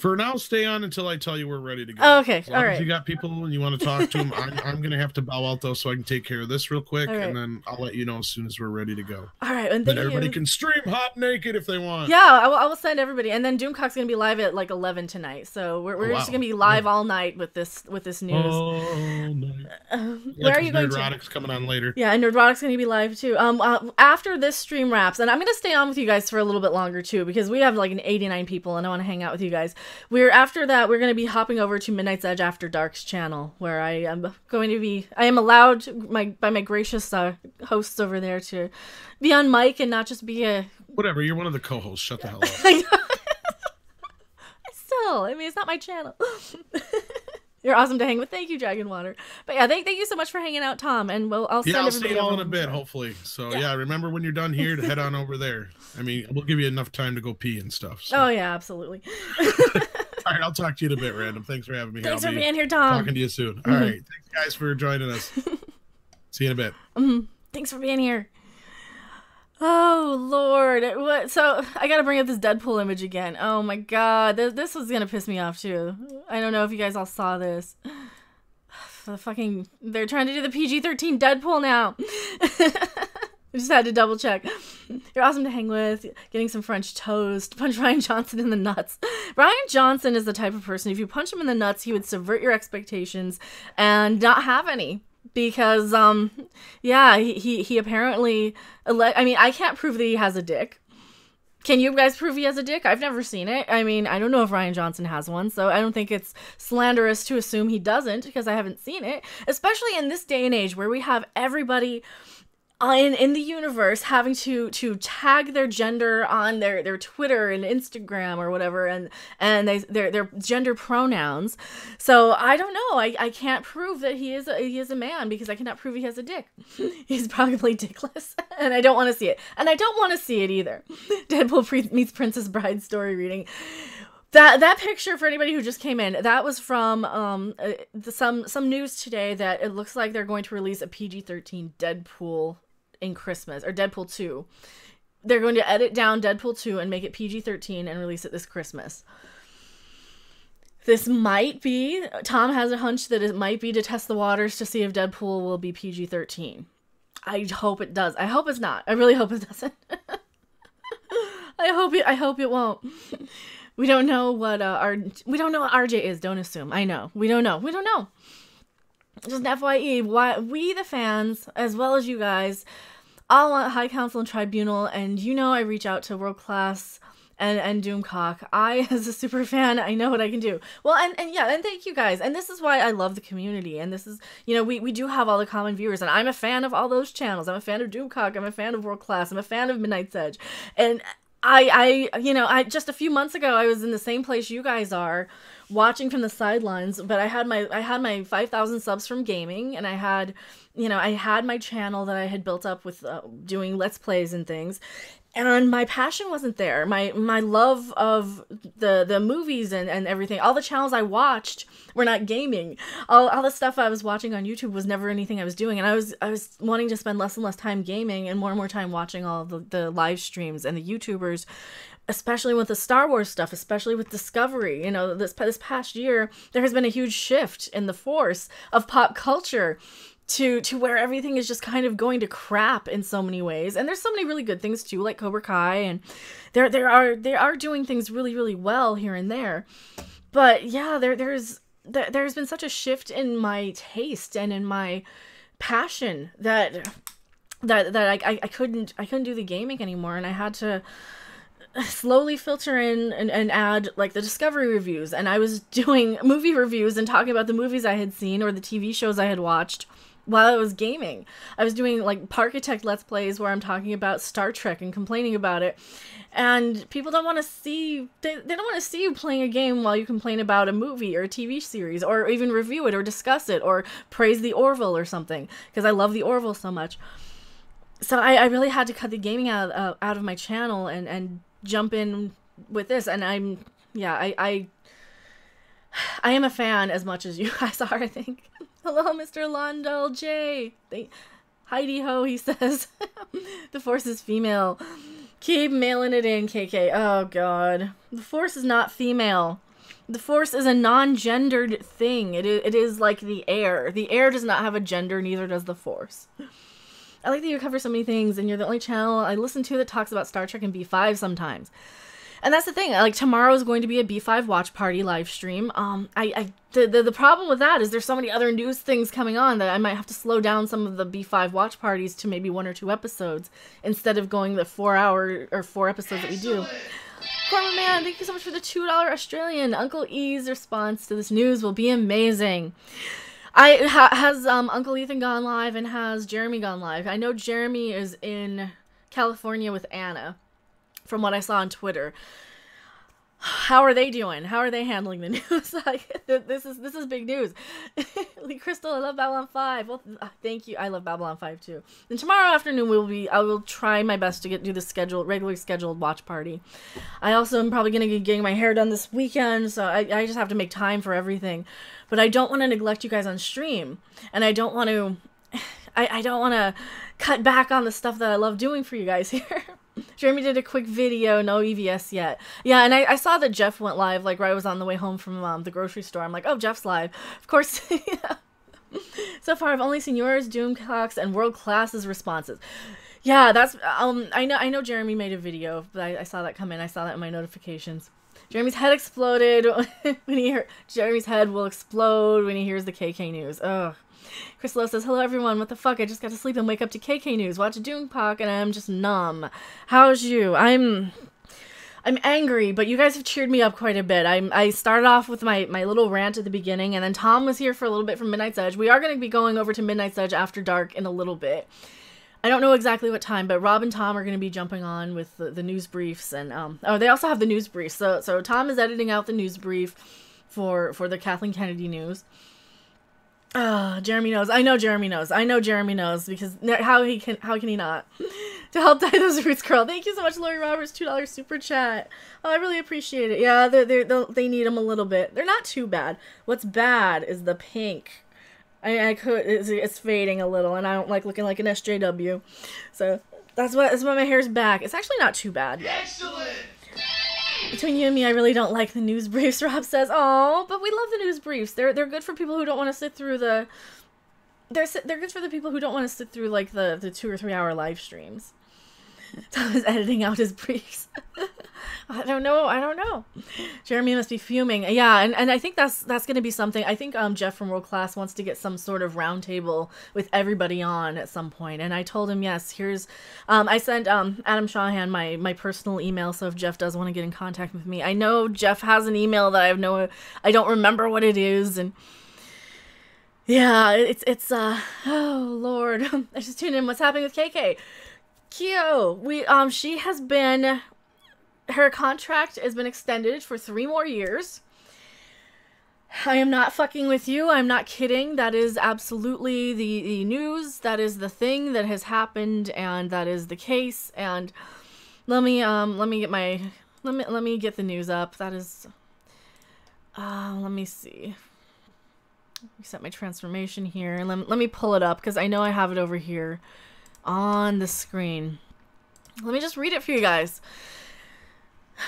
For now, stay on until I tell you we're ready to go.
Oh, okay.
All right. If you got people and you want to talk to them, I'm going to have to bow out, though, so I can take care of this real quick, and then I'll let you know as soon as we're ready to go.
All right. And
then everybody can stream hot naked if they want.
Yeah, I will send everybody. And then Doomcock's going to be live at like 11 tonight. So we're just going to be live all night with this news.
All night.
Where are you going to?
Nerdrotic's coming on later.
Yeah, and Nerdrotic's going to be live, too. After this stream wraps, and I'm going to stay on with you guys for a little bit longer, too, because we have like 89 people, and I want to hang out with you guys. After that, we're going to be hopping over to Midnight's Edge After Dark's channel, where I am allowed by my gracious hosts over there to be on mic and not just be a...
Whatever, you're one of the co-hosts. Shut the hell up.
I mean, it's not my channel. You're awesome to hang with. Thank you, Dragon Water. But yeah, thank you so much for hanging out, Tom. And I'll send everybody
see you all in a bit, hopefully. So yeah, remember when you're done here to head on over there. I mean, we'll give you enough time to go pee and stuff. So.
Oh yeah, absolutely.
All right, I'll talk to you in a bit, Random. Thanks for having me.
Thanks for being here, Tom.
Talking to you soon. All right, thanks guys for joining us. See you in a bit.
Thanks for being here. Oh Lord, what? So I gotta bring up this Deadpool image again. Oh my God, this was gonna piss me off too. I don't know if you guys all saw this. They're trying to do the PG-13 Deadpool now. I just had to double check. You're awesome to hang with. Getting some French toast. Punch Ryan Johnson in the nuts. Ryan Johnson is the type of person, if you punch him in the nuts, he would subvert your expectations and not have any. Because, he apparently... I mean, I can't prove that he has a dick. Can you guys prove he has a dick? I've never seen it. I mean, I don't know if Ryan Johnson has one, so I don't think it's slanderous to assume he doesn't, because I haven't seen it. Especially in this day and age where we have everybody... in the universe having to tag their gender on their Twitter and Instagram or whatever and their gender pronouns. So I don't know. I can't prove that he is a man because I cannot prove he has a dick. He's probably dickless and I don't want to see it. And I don't want to see it either. Deadpool meets Princess Bride story reading. That picture, for anybody who just came in, that was from some news today that it looks like they're going to release a PG-13 Deadpool in Christmas, or Deadpool 2 they're going to edit down Deadpool 2 and make it PG-13 and release it this Christmas. This might be, Tom has a hunch that it might be to test the waters to see if Deadpool will be PG-13. I hope it does. I hope it's not. I really hope it doesn't. I hope it won't. We don't know what we don't know what RJ is. Don't assume. I know. We don't know. We don't know. Just an FYE, we the fans, as well as you guys, all want High Council and Tribunal, and you know I reach out to World Class and Doomcock. I, as a super fan, I know what I can do. Well, and thank you guys. And this is why I love the community. And this is, you know, we do have all the common viewers, and I'm a fan of all those channels. I'm a fan of Doomcock. I'm a fan of World Class. I'm a fan of Midnight's Edge. And I just a few months ago, I was in the same place you guys are, watching from the sidelines, but I had my 5,000 subs from gaming, and I had my channel that I had built up with doing Let's Plays and things, and my passion wasn't there. My love of the movies and everything, all the channels I watched were not gaming. All the stuff I was watching on YouTube was never anything I was doing, and I was wanting to spend less and less time gaming and more time watching all the live streams and the YouTubers, especially with the Star Wars stuff, especially with Discovery. You know, this past year, there has been a huge shift in the force of pop culture to where everything is just kind of going to crap in so many ways. And there's so many really good things too, like Cobra Kai, and they are doing things really, really well here and there. But yeah, there's been such a shift in my taste and in my passion that I couldn't do the gaming anymore, and I had to slowly filter in and add like the Discovery reviews, and I was doing movie reviews and talking about the movies I had seen or the TV shows I had watched while I was gaming. I was doing like Parkitect Let's Plays where I'm talking about Star Trek and complaining about it, and people don't want to see they don't want to see you playing a game while you complain about a movie or a TV series, or even review it or discuss it or praise the Orville or something, because I love the Orville so much. So I really had to cut the gaming out of my channel and jump in with this, and I am a fan as much as you guys are, I think. Hello, Mr. Londell J. Heidi ho, he says. The Force is female. Keep mailing it in, KK. Oh, God. The Force is not female. The Force is a non-gendered thing. It is like the air. The air does not have a gender, neither does the Force. I like that you cover so many things, and you're the only channel I listen to that talks about Star Trek and B5 sometimes. And that's the thing, like, tomorrow is going to be a B5 watch party live stream. The problem with that is there's so many other news things coming on that I might have to slow down some of the B5 watch parties to maybe 1 or 2 episodes instead of going the 4 episodes that we do. Corma Man, thank you so much for the $2 Australian. Uncle E's response to this news will be amazing. Has Uncle Ethan gone live, and has Jeremy gone live? I know Jeremy is in California with Anna, from what I saw on Twitter. How are they doing? How are they handling the news? Like, this is big news. Lee Crystal, I love Babylon 5. Well, thank you. I love Babylon 5 too. And tomorrow afternoon I will try my best to do the regularly scheduled watch party. I also am probably going to be getting my hair done this weekend, so I just have to make time for everything. But I don't want to neglect you guys on stream, and I don't want to cut back on the stuff that I love doing for you guys here. Jeremy did a quick video, no EVS yet. Yeah, and I saw that Jeff went live, like, right I was on the way home from the grocery store. I'm like, oh, Jeff's live. Of course, yeah. So far, I've only seen yours, Doomcock's, and World Class's responses. Yeah, that's, I know Jeremy made a video, but I saw that come in. I saw that in my notifications. Jeremy's head exploded Jeremy's head will explode when he hears the KK news. Ugh. Crystal says, hello everyone, what the fuck, I just got to sleep and wake up to KK news, watch Doomcock, and I'm just numb. How's you? I'm angry, but you guys have cheered me up quite a bit. I started off with my little rant at the beginning, and then Tom was here for a little bit from Midnight's Edge. We are going to be going over to Midnight's Edge after dark in a little bit. I don't know exactly what time, but Rob and Tom are going to be jumping on with the news briefs, and they also have the news briefs. So Tom is editing out the news brief for the Kathleen Kennedy news. Jeremy knows. I know Jeremy knows. Because how can he not? To help dye those roots curl. Thank you so much, Lori Roberts, $2 super chat. Oh, I really appreciate it. Yeah, they need them a little bit. They're not too bad. What's bad is the pink. It's fading a little, and I don't like looking like an SJW. So That's why my hair's back. It's actually not too bad yet.
Excellent!
Between you and me, I really don't like the news briefs, Rob says. Oh, but we love the news briefs. They're good for people who don't want to sit through the... They're good for the people who don't want to sit through, like, the 2 or 3 hour live streams. Tom is editing out his briefs. I don't know. Jeremy must be fuming. Yeah, and I think that's going to be something. I think Jeff from World Class wants to get some sort of roundtable with everybody on at some point. And I told him, yes, here's... I sent Adam Shawhan my personal email, so if Jeff does want to get in contact with me. I know Jeff has an email that I don't remember what it is, and... Yeah, it's oh, Lord. I just tuned in. What's happening with KK? Kyo, she has been... Her contract has been extended for 3 more years. I am not fucking with you. I'm not kidding. That is absolutely the news. That is the thing that has happened, and that is the case. And let me get the news up. That is let me see. Reset my transformation here, and let me pull it up because I know I have it over here on the screen. Let me just read it for you guys.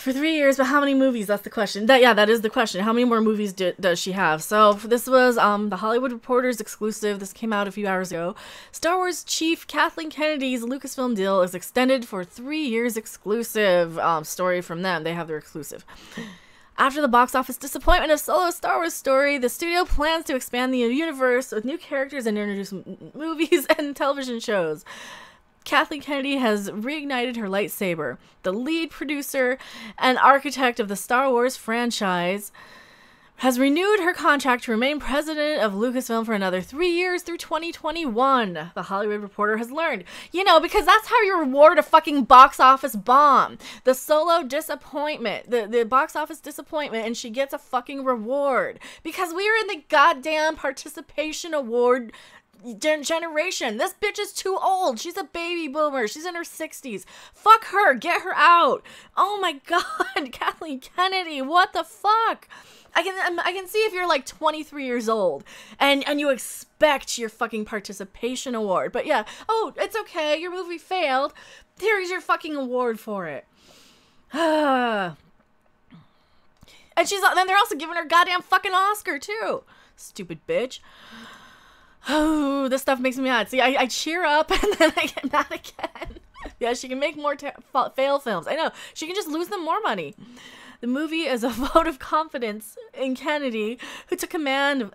For 3 years, but how many movies? That's the question. That is the question. How many more movies does she have? So this was the Hollywood Reporter's exclusive. This came out a few hours ago. Star Wars chief Kathleen Kennedy's Lucasfilm deal is extended for 3 years exclusive. Story from them. They have their exclusive. After the box office disappointment of Solo Star Wars story, the studio plans to expand the universe with new characters and introduce movies and television shows. Kathleen Kennedy has reignited her lightsaber. The lead producer and architect of the Star Wars franchise has renewed her contract to remain president of Lucasfilm for another 3 years through 2021, the Hollywood Reporter has learned. You know, because that's how you reward a fucking box office bomb. The Solo disappointment, the box office disappointment, and she gets a fucking reward. Because we are in the goddamn participation award generation. This bitch is too old. She's a baby boomer. She's in her 60s. Fuck her. Get her out. Oh my god, Kathleen Kennedy. What the fuck? I can see if you're like 23 years old and you expect your fucking participation award. But yeah, oh, it's okay. Your movie failed. Here's your fucking award for it. And then they're also giving her goddamn fucking Oscar too. Stupid bitch. Oh, this stuff makes me mad. See, I cheer up and then I get mad again. Yeah, she can make more fail films. I know. She can just lose them more money. The movie is a vote of confidence in Kennedy, who took command of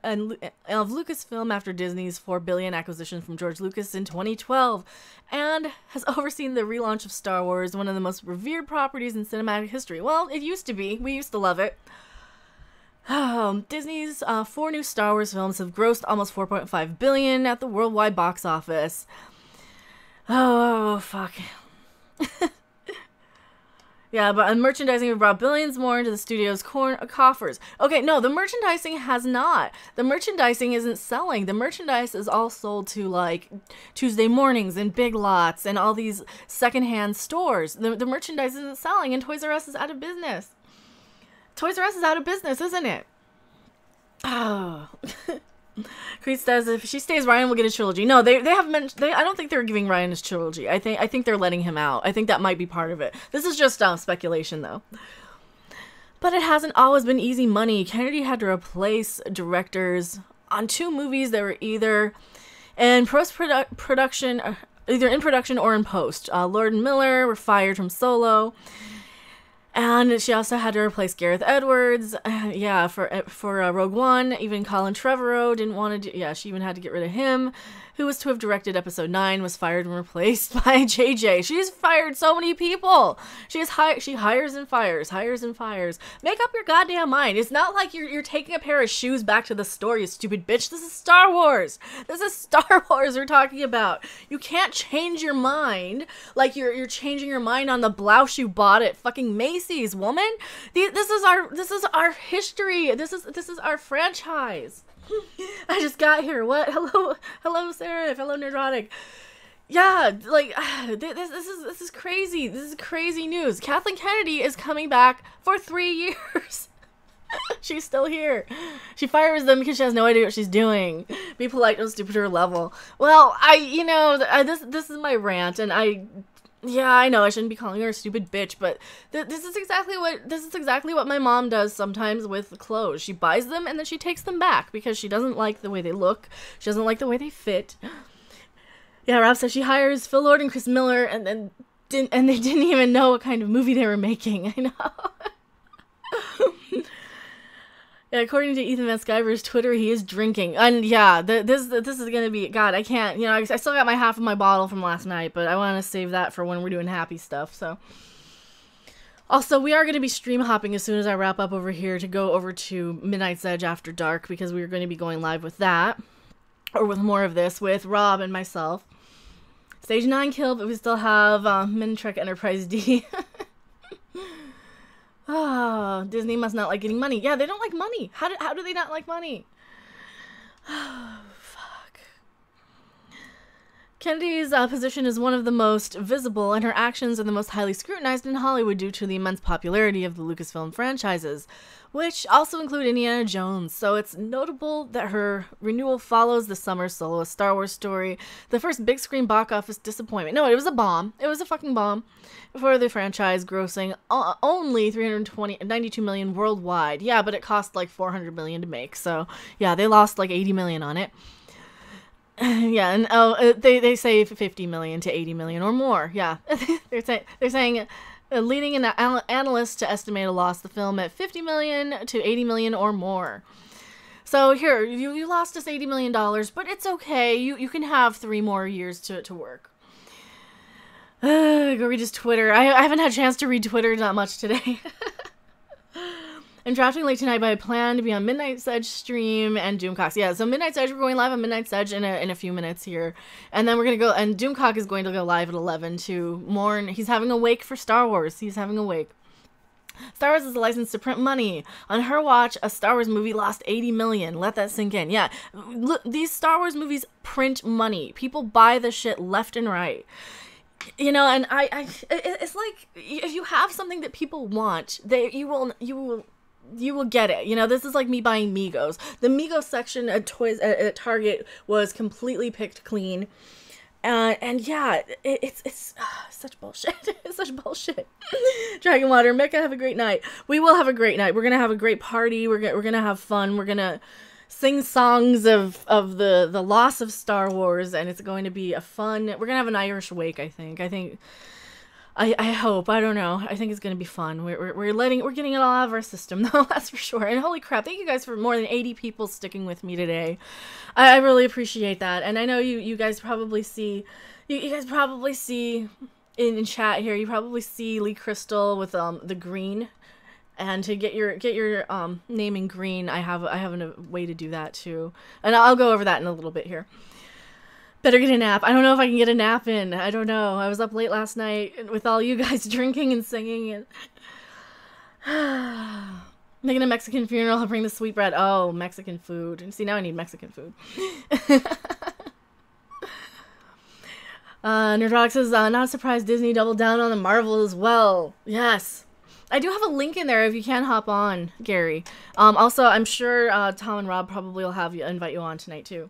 Lucasfilm after Disney's $4 billion acquisition from George Lucas in 2012, and has overseen the relaunch of Star Wars, one of the most revered properties in cinematic history. Well, it used to be. We used to love it. Disney's 4 new Star Wars films have grossed almost $4.5 billion at the worldwide box office. Oh, fuck. Yeah, but merchandising have brought billions more into the studio's coffers. Okay, no, the merchandising has not. The merchandising isn't selling. The merchandise is all sold to, like, Tuesday Mornings and Big Lots and all these secondhand stores. The merchandise isn't selling, and Toys R Us is out of business. Toys R Us is out of business, isn't it? Oh. Creed says if she stays, Ryan will get a trilogy. No, they have mentioned. I don't think they're giving Ryan his trilogy. I think they're letting him out. I think that might be part of it. This is just speculation, though. But it hasn't always been easy money. Kennedy had to replace directors on 2 movies that were either in production or in post. Lord and Miller were fired from Solo. And she also had to replace Gareth Edwards, for Rogue One. Even Colin Trevorrow didn't want to do, she even had to get rid of him, who was to have directed Episode 9, was fired and replaced by JJ. She's fired so many people. She hires and fires. Make up your goddamn mind. It's not like you're taking a pair of shoes back to the store, you stupid bitch. This is Star Wars. This is Star Wars we're talking about. You can't change your mind like you're changing your mind on the blouse you bought at fucking Macy's, woman. This is our history. This is our franchise. I just got here. What? Hello, Sarah. Hello, Nerdrotic. Yeah, like this is crazy. This is crazy news. Kathleen Kennedy is coming back for 3 years. She's still here. She fires them because she has no idea what she's doing. Be polite, don't stoop to her level. Well, this is my rant, and Yeah, I know I shouldn't be calling her a stupid bitch, but this is exactly what my mom does sometimes with clothes. She buys them and then she takes them back because she doesn't like the way they look. She doesn't like the way they fit. Yeah, Rob says she hires Phil Lord and Chris Miller and they didn't even know what kind of movie they were making. I know. Yeah, according to Ethan Van Sciver's Twitter, he is drinking. And yeah, this is gonna be, God, I can't, I still got my half of my bottle from last night, but I want to save that for when we're doing happy stuff, so. Also, we are going to be stream hopping as soon as I wrap up over here to go over to Midnight's Edge After Dark, because we're going to be going live with that, or with more of this, with Rob and myself. Stage 9 killed, but we still have Trek Enterprise D. Oh, Disney must not like getting money. Yeah, they don't like money. How do they not like money? Oh, fuck. Kennedy's position is one of the most visible, and her actions are the most highly scrutinized in Hollywood due to the immense popularity of the Lucasfilm franchises, which also include Indiana Jones. So it's notable that her renewal follows the summer solo A Star Wars Story, the first big screen box office disappointment. No, it was a bomb. It was a fucking bomb for the franchise, grossing only $392 million worldwide. Yeah, but it cost like $400 million to make. So yeah, they lost like $80 million on it. Yeah, and they say 50 million to 80 million or more. Yeah, they're saying leading an analyst to estimate a loss of the film at 50 million to 80 million or more. So here, you lost us $80 million, but it's okay. You can have 3 more years to work. Go read his Twitter. I haven't had a chance to read Twitter that much today. I'm drafting late tonight, but I plan to be on Midnight's Edge stream and Doomcock. Yeah, so Midnight's Edge, we're going live on Midnight's Edge in a few minutes here. And then we're going to go, and Doomcock is going to go live at 11 to mourn. He's having a wake for Star Wars. He's having a wake. Star Wars is a license to print money. On her watch, a Star Wars movie lost 80 million. Let that sink in. Yeah, look, these Star Wars movies print money. People buy the shit left and right. And it's like, if you have something that people want, you will get it. This is like me buying Migos. The Migos section at toys at Target was completely picked clean. And yeah, it's such bullshit. It's such bullshit. Dragon Water, Mecca, have a great night. We will have a great night. We're gonna have a great party. We're gonna have fun. We're gonna sing songs of the loss of Star Wars, and it's going to be a fun. We're gonna have an Irish wake. I hope. I don't know. I think it's gonna be fun. We're getting it all out of our system, though. That's for sure. And holy crap! Thank you guys for more than 80 people sticking with me today. I really appreciate that. And I know you guys probably see. You guys probably see in chat here. You probably see Lee Crystal with the green. And to get your name in green, I have a way to do that too. And I'll go over that in a little bit here. Better get a nap. I don't know if I can get a nap in. I don't know. I was up late last night with all you guys drinking and singing and making a Mexican funeral. I'll bring the sweetbread. Oh, Mexican food. And see, now I need Mexican food. Nerdrox says, not surprised Disney doubled down on the Marvel as well. Yes. I do have a link in there if you can hop on, Gary. Also, I'm sure Tom and Rob probably will invite you on tonight too.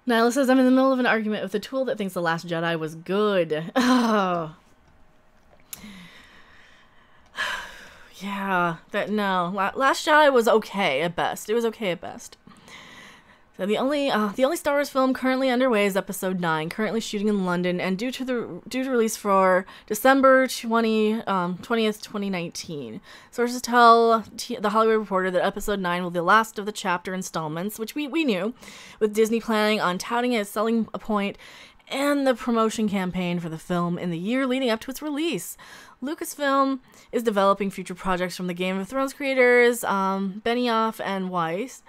Nyla says, I'm in the middle of an argument with a tool that thinks The Last Jedi was good. Oh. Yeah. Last Jedi was okay at best. It was okay at best. So the only Star Wars film currently underway is Episode 9, currently shooting in London and due to release for December 20th, 2019. Sources tell The Hollywood Reporter that Episode 9 will be the last of the chapter installments, which we knew, with Disney planning on touting it as selling a point and the promotion campaign for the film in the year leading up to its release. Lucasfilm is developing future projects from the Game of Thrones creators, Benioff and Weiss.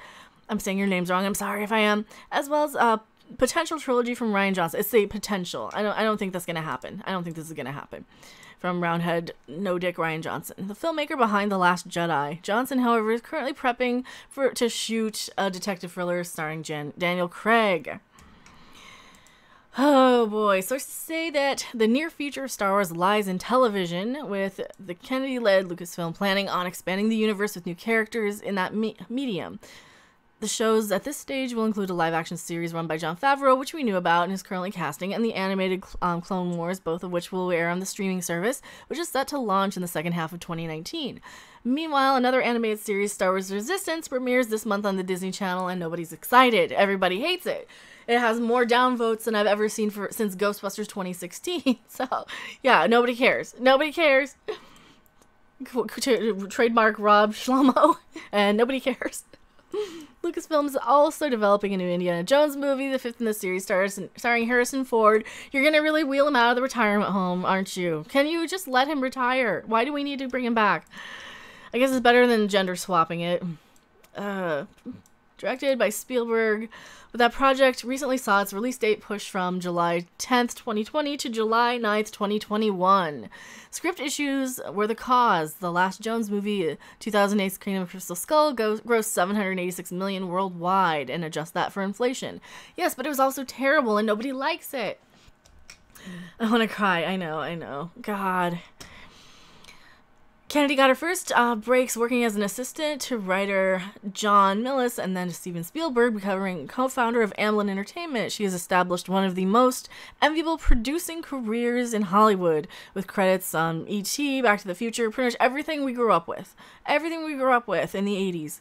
I'm saying your names wrong. I'm sorry if I am. As well as a potential trilogy from Rian Johnson. It's a potential. I don't think that's gonna happen. I don't think this is gonna happen. From Roundhead, No Dick Rian Johnson, the filmmaker behind The Last Jedi. Johnson, however, is currently prepping to shoot a detective thriller starring Daniel Craig. Oh boy, sources say that the near future of Star Wars lies in television, with the Kennedy-led Lucasfilm planning on expanding the universe with new characters in that medium. The shows at this stage will include a live-action series run by Jon Favreau, which we knew about and is currently casting, and the animated Clone Wars, both of which will air on the streaming service, which is set to launch in the second half of 2019. Meanwhile, another animated series, Star Wars Resistance, premieres this month on the Disney Channel, and nobody's excited. Everybody hates it. It has more downvotes than I've ever seen since Ghostbusters 2016. So, yeah, nobody cares. Nobody cares. Trademark Rob Shlomo, and nobody cares. Lucasfilm is also developing a new Indiana Jones movie, the fifth in the series, starring Harrison Ford. You're gonna really wheel him out of the retirement home, aren't you? Can you just let him retire? Why do we need to bring him back? I guess it's better than gender swapping it. Directed by Spielberg, but that project recently saw its release date pushed from July 10th, 2020 to July 9th, 2021. Script issues were the cause. The last Jones movie, 2008's Kingdom of Crystal Skull, grossed $786 million worldwide, and adjust that for inflation. Yes, but it was also terrible and nobody likes it. I want to cry. I know. God. Kennedy got her first breaks working as an assistant to writer John Milius and then to Steven Spielberg, becoming co-founder of Amblin Entertainment. She has established one of the most enviable producing careers in Hollywood, with credits on E.T., Back to the Future, pretty much everything we grew up with. Everything we grew up with in the 80s.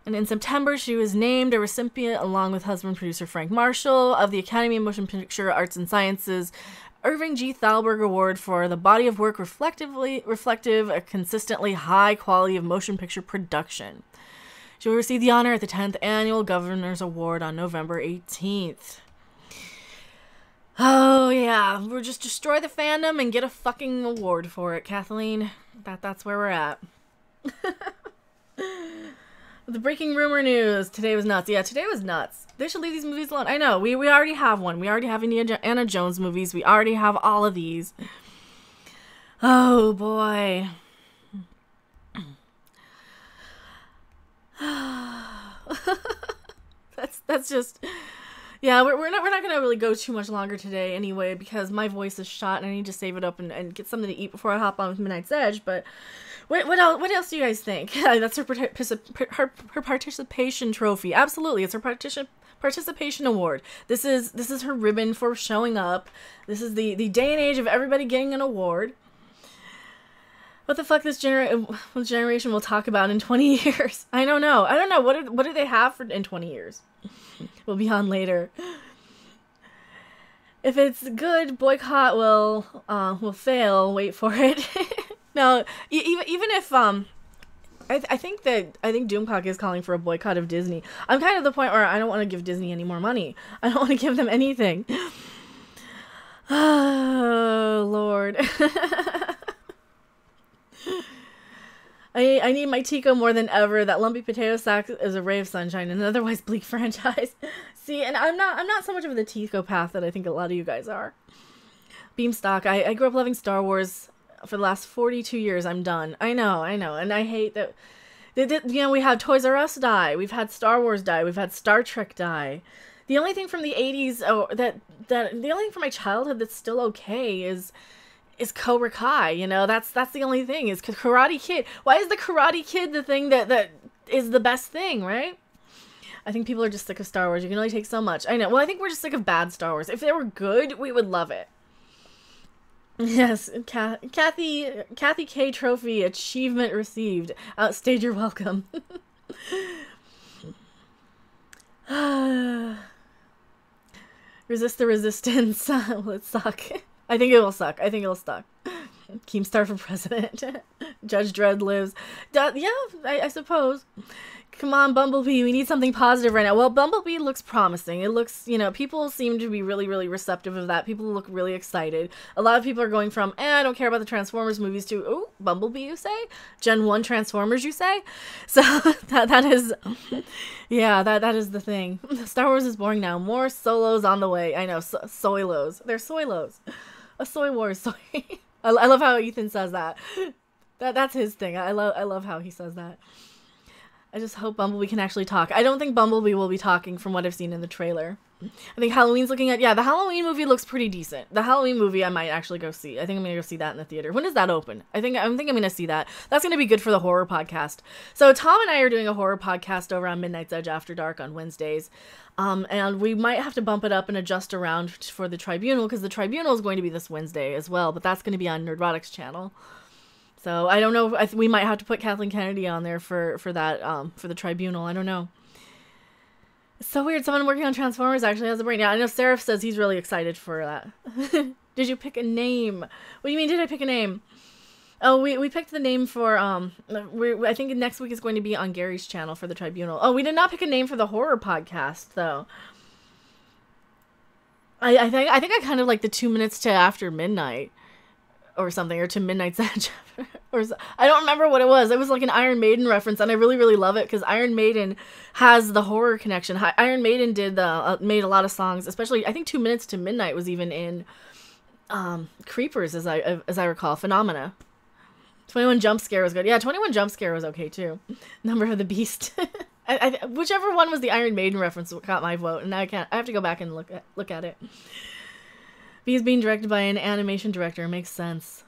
And in September, she was named a recipient, along with husband producer Frank Marshall, of the Academy of Motion Picture Arts and Sciences Irving G. Thalberg Award for the body of work reflective a consistently high quality of motion picture production. She will receive the honor at the 10th Annual Governor's Award on November 18th. Oh, yeah. We'll just destroy the fandom and get a fucking award for it, Kathleen. That's where we're at. The breaking rumor news. Today was nuts. Yeah, today was nuts. They should leave these movies alone. I know. We already have one. We already have Indiana Jones movies. We already have all of these. Oh, boy. That's just... Yeah, we're not gonna really go too much longer today anyway, because my voice is shot and I need to save it up and get something to eat before I hop on with Midnight's Edge. But what else do you guys think? That's her participation trophy. Absolutely, it's her participation award. This is her ribbon for showing up. This is the day and age of everybody getting an award. What the fuck this generation will talk about in 20 years? I don't know. What do they have in 20 years? We'll be on later. If it's good, Boycott will fail. Wait for it. No, even if I think Doomcock is calling for a boycott of Disney. I'm kind of the point where I don't want to give Disney any more money. I don't want to give them anything. Oh Lord. I need my Tico more than ever. That lumpy potato sack is a ray of sunshine in an otherwise bleak franchise. See, and I'm not so much of the Tico path that I think a lot of you guys are. Beamstock. I grew up loving Star Wars for the last 42 years. I'm done. I know, and I hate that. We had Toys R Us die. We've had Star Wars die. We've had Star Trek die. The only thing from the 80s, the only thing from my childhood that's still okay is Cobra Kai, that's the only thing, is Karate Kid. Why is the Karate Kid the thing that is the best thing, right? I think people are just sick of Star Wars. You can only take so much. I know. Well, I think we're just sick of bad Star Wars. If they were good, we would love it. Yes, Kathy K. Trophy, achievement received. Outstayed your welcome. Resist the resistance. Will it suck? I think it will suck. I think it'll suck. Keemstar for president. Judge Dredd lives. Yeah, I suppose. Come on, Bumblebee. We need something positive right now. Well, Bumblebee looks promising. It looks, people seem to be really, really receptive of that. People look really excited. A lot of people are going from, I don't care about the Transformers movies to, oh, Bumblebee, you say? Gen 1 Transformers, you say? So that is, yeah, that is the thing. Star Wars is boring now. More solos on the way. I know, soilos. They're soilos. A soy war is soy. I love how Ethan says that. That's his thing. I love how he says that. I just hope Bumblebee can actually talk. I don't think Bumblebee will be talking from what I've seen in the trailer. I think Halloween's looking at... Yeah, the Halloween movie looks pretty decent. The Halloween movie I might actually go see. I think I'm going to go see that in the theater. When does that open? I think I'm going to see that. That's going to be good for the horror podcast. So Tom and I are doing a horror podcast over on Midnight's Edge After Dark on Wednesdays. And we might have to bump it up and adjust around for the Tribunal, because the Tribunal is going to be this Wednesday as well, but that's going to be on Nerdrotic's channel. So I don't know. We might have to put Kathleen Kennedy on there for that, for the Tribunal. I don't know. It's so weird. Someone working on Transformers actually has a brain. Yeah, I know Seraph says he's really excited for that. Did you pick a name? What do you mean, did I pick a name? Oh, we picked the name for, I think next week is going to be on Gary's channel for the Tribunal. Oh, we did not pick a name for the horror podcast, though. I think I kind of like the 2 minutes to after midnight or something, or to Midnight's Edge. I don't remember what it was. It was like an Iron Maiden reference, and I really, really love it because Iron Maiden has the horror connection. Iron Maiden did made a lot of songs, especially I think 2 minutes to midnight was even in Creepers, as I recall. Phenomena. 21 Jump Scare was good. Yeah, 21 Jump Scare was okay too. Number of the Beast. Whichever one was the Iron Maiden reference got my vote, and I have to go back and look at it. He's being directed by an animation director. Makes sense.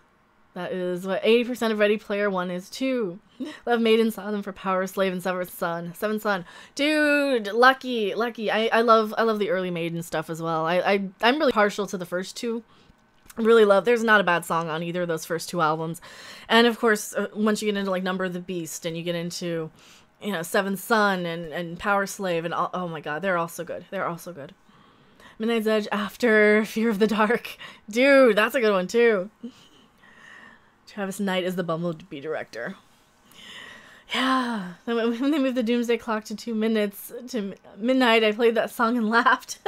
That is what 80% of Ready Player One is too. Love Maiden saw them for Power Slave and Seventh Son. Dude, lucky. I love the early Maiden stuff as well. I'm really partial to the first two. Really love. There's not a bad song on either of those first two albums, and of course, once you get into like Number of the Beast and you get into, Seventh Son and Power Slave and all, oh my God, they're all so good. Midnight's Edge After Fear of the Dark. Dude, that's a good one too. Travis Knight is the Bumblebee director. Yeah. When they moved the Doomsday Clock to 2 minutes to midnight, I played that song and laughed.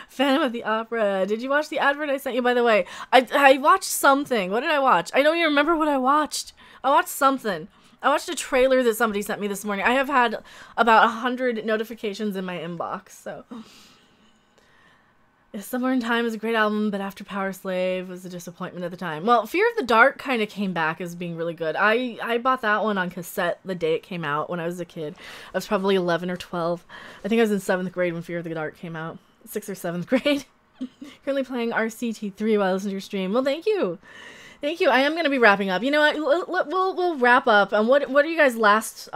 Phantom of the Opera. Did you watch the advert I sent you, by the way? I watched something. What did I watch? I don't even remember what I watched. I watched something. I watched a trailer that somebody sent me this morning. I have had about 100 notifications in my inbox, so. Somewhere in Time is a great album, but After Power Slave was a disappointment at the time. Well, Fear of the Dark kind of came back as being really good. I bought that one on cassette the day it came out when I was a kid. I was probably 11 or 12. I think I was in 7th grade when Fear of the Dark came out. 6th or 7th grade. Currently playing RCT3 while I listen to your stream. Well, thank you. Thank you. I am going to be wrapping up. You know what? We'll wrap up. And what are you guys' last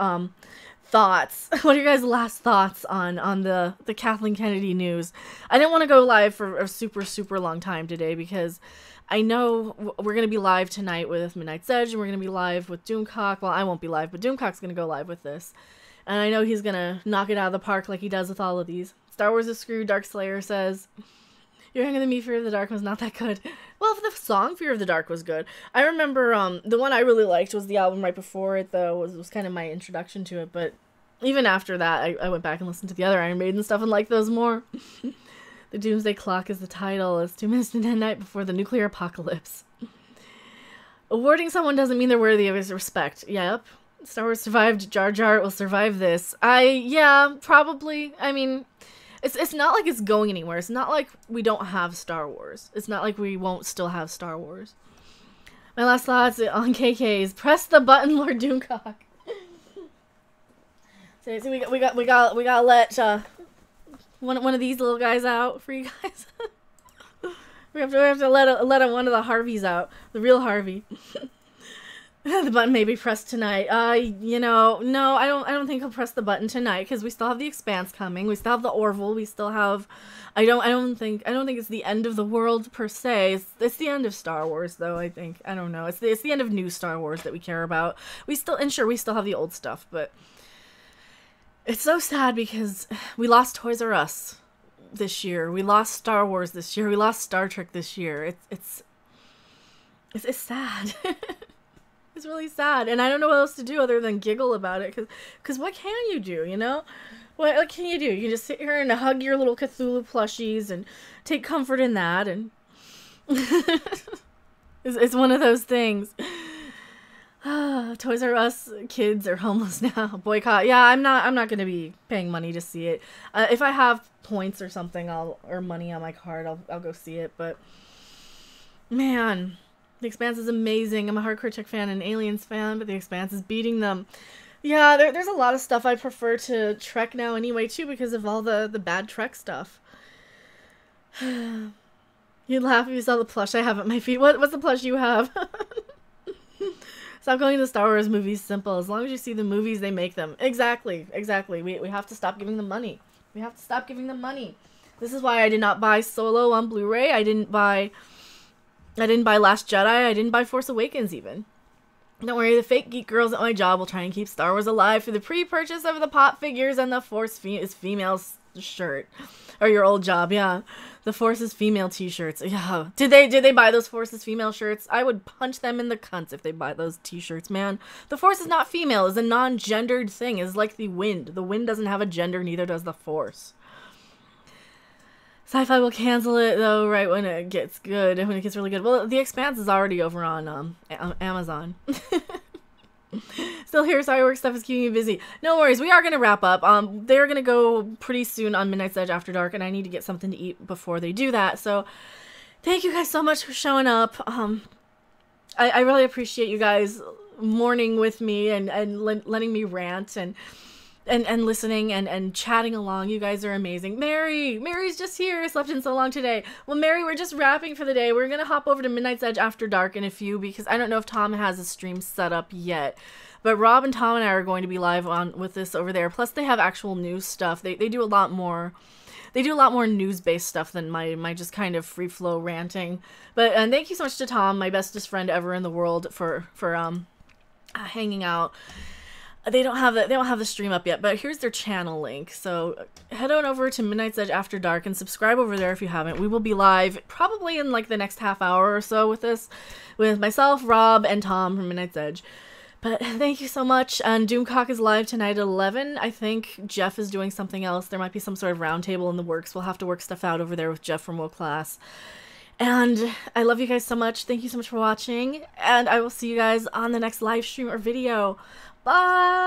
thoughts? What are your guys' last thoughts on the Kathleen Kennedy news? I didn't want to go live for a super, super long time today because I know we're going to be live tonight with Midnight's Edge, and we're going to be live with Doomcock. Well, I won't be live, but Doomcock's going to go live with this. And I know he's going to knock it out of the park like he does with all of these. Star Wars is screwed, Dark Slayer says. You're younger than me, Fear of the Dark was not that good. Well, the song Fear of the Dark was good. I remember the one I really liked was the album right before it, though. Was kind of my introduction to it, but even after that, I went back and listened to the other Iron Maiden stuff and liked those more. The Doomsday Clock is the title. It's 2 minutes to midnight before the nuclear apocalypse. Awarding someone doesn't mean they're worthy of his respect. Yep. Star Wars survived. Jar Jar will survive this. Yeah, probably. I mean, it's not like it's going anywhere. It's not like we don't have Star Wars. It's not like we won't still have Star Wars. My last thoughts on KK's. Press the button, Lord Doomcock. So we gotta let one of these little guys out for you guys. we have to let one of the Harveys out, the real Harvey. The button may be pressed tonight. No, I don't think he'll press the button tonight because we still have the Expanse coming. We still have the Orville. We still have. I don't think it's the end of the world per se. It's the end of Star Wars though. I think I don't know. It's the end of new Star Wars that we care about. We still have the old stuff, but. It's so sad because we lost Toys R Us this year. We lost Star Wars this year. We lost Star Trek this year. It's sad. It's really sad. And I don't know what else to do other than giggle about it. Because what can you do, you know? What can you do? You can just sit here and hug your little Cthulhu plushies and take comfort in that. And it's one of those things. Toys R Us kids are homeless now. Boycott. Yeah, I'm not gonna be paying money to see it. If I have points or something, or money on my card, I'll go see it. But man, The Expanse is amazing. I'm a hardcore Trek fan and Aliens fan, but The Expanse is beating them. Yeah, there's a lot of stuff I prefer to Trek now anyway, too, because of all the bad Trek stuff. You'd laugh if you saw the plush I have at my feet. What's the plush you have? Stop calling the Star Wars movies simple. As long as you see the movies, they make them. Exactly. We have to stop giving them money. We have to stop giving them money. This is why I did not buy Solo on Blu-ray. I didn't buy Last Jedi. I didn't buy Force Awakens even. Don't worry, the fake geek girls at my job will try and keep Star Wars alive through the pre-purchase of the pop figures and the Force is female shirt. Or your old job, yeah. The Force is female t-shirts. Yeah. Did they buy those Force is female shirts? I would punch them in the cunts if they buy those t-shirts, man. The Force is not female. It's a non-gendered thing. It's like the wind. The wind doesn't have a gender, neither does the Force. Sci-Fi will cancel it, though, right when it gets good, when it gets really good. Well, The Expanse is already over on Amazon. Still here, sorry, work stuff is keeping me busy. No worries, we are going to wrap up. They're going to go pretty soon on Midnight's Edge After Dark, and I need to get something to eat before they do that. So, thank you guys so much for showing up. I really appreciate you guys mourning with me and letting me rant and listening and chatting along. You guys are amazing. Mary's just here. Slept in so long today. Well, Mary, we're just wrapping for the day. We're gonna hop over to Midnight's Edge After Dark in a few, because I don't know if Tom has a stream set up yet, but Rob and Tom and I are going to be live on with this over there. Plus they have actual news stuff. They do a lot more. They do a lot more news-based stuff than my just kind of free-flow ranting. But and thank you so much to Tom, my bestest friend ever in the world, for hanging out. They don't have the stream up yet, but here's their channel link. So head on over to Midnight's Edge After Dark and subscribe over there if you haven't. We will be live probably in like the next half hour or so with this, with myself, Rob, and Tom from Midnight's Edge. But thank you so much. And Doomcock is live tonight at 11. I think Jeff is doing something else. There might be some sort of roundtable in the works. We'll have to work stuff out over there with Jeff from World Class. And I love you guys so much. Thank you so much for watching. And I will see you guys on the next live stream or video. Bye!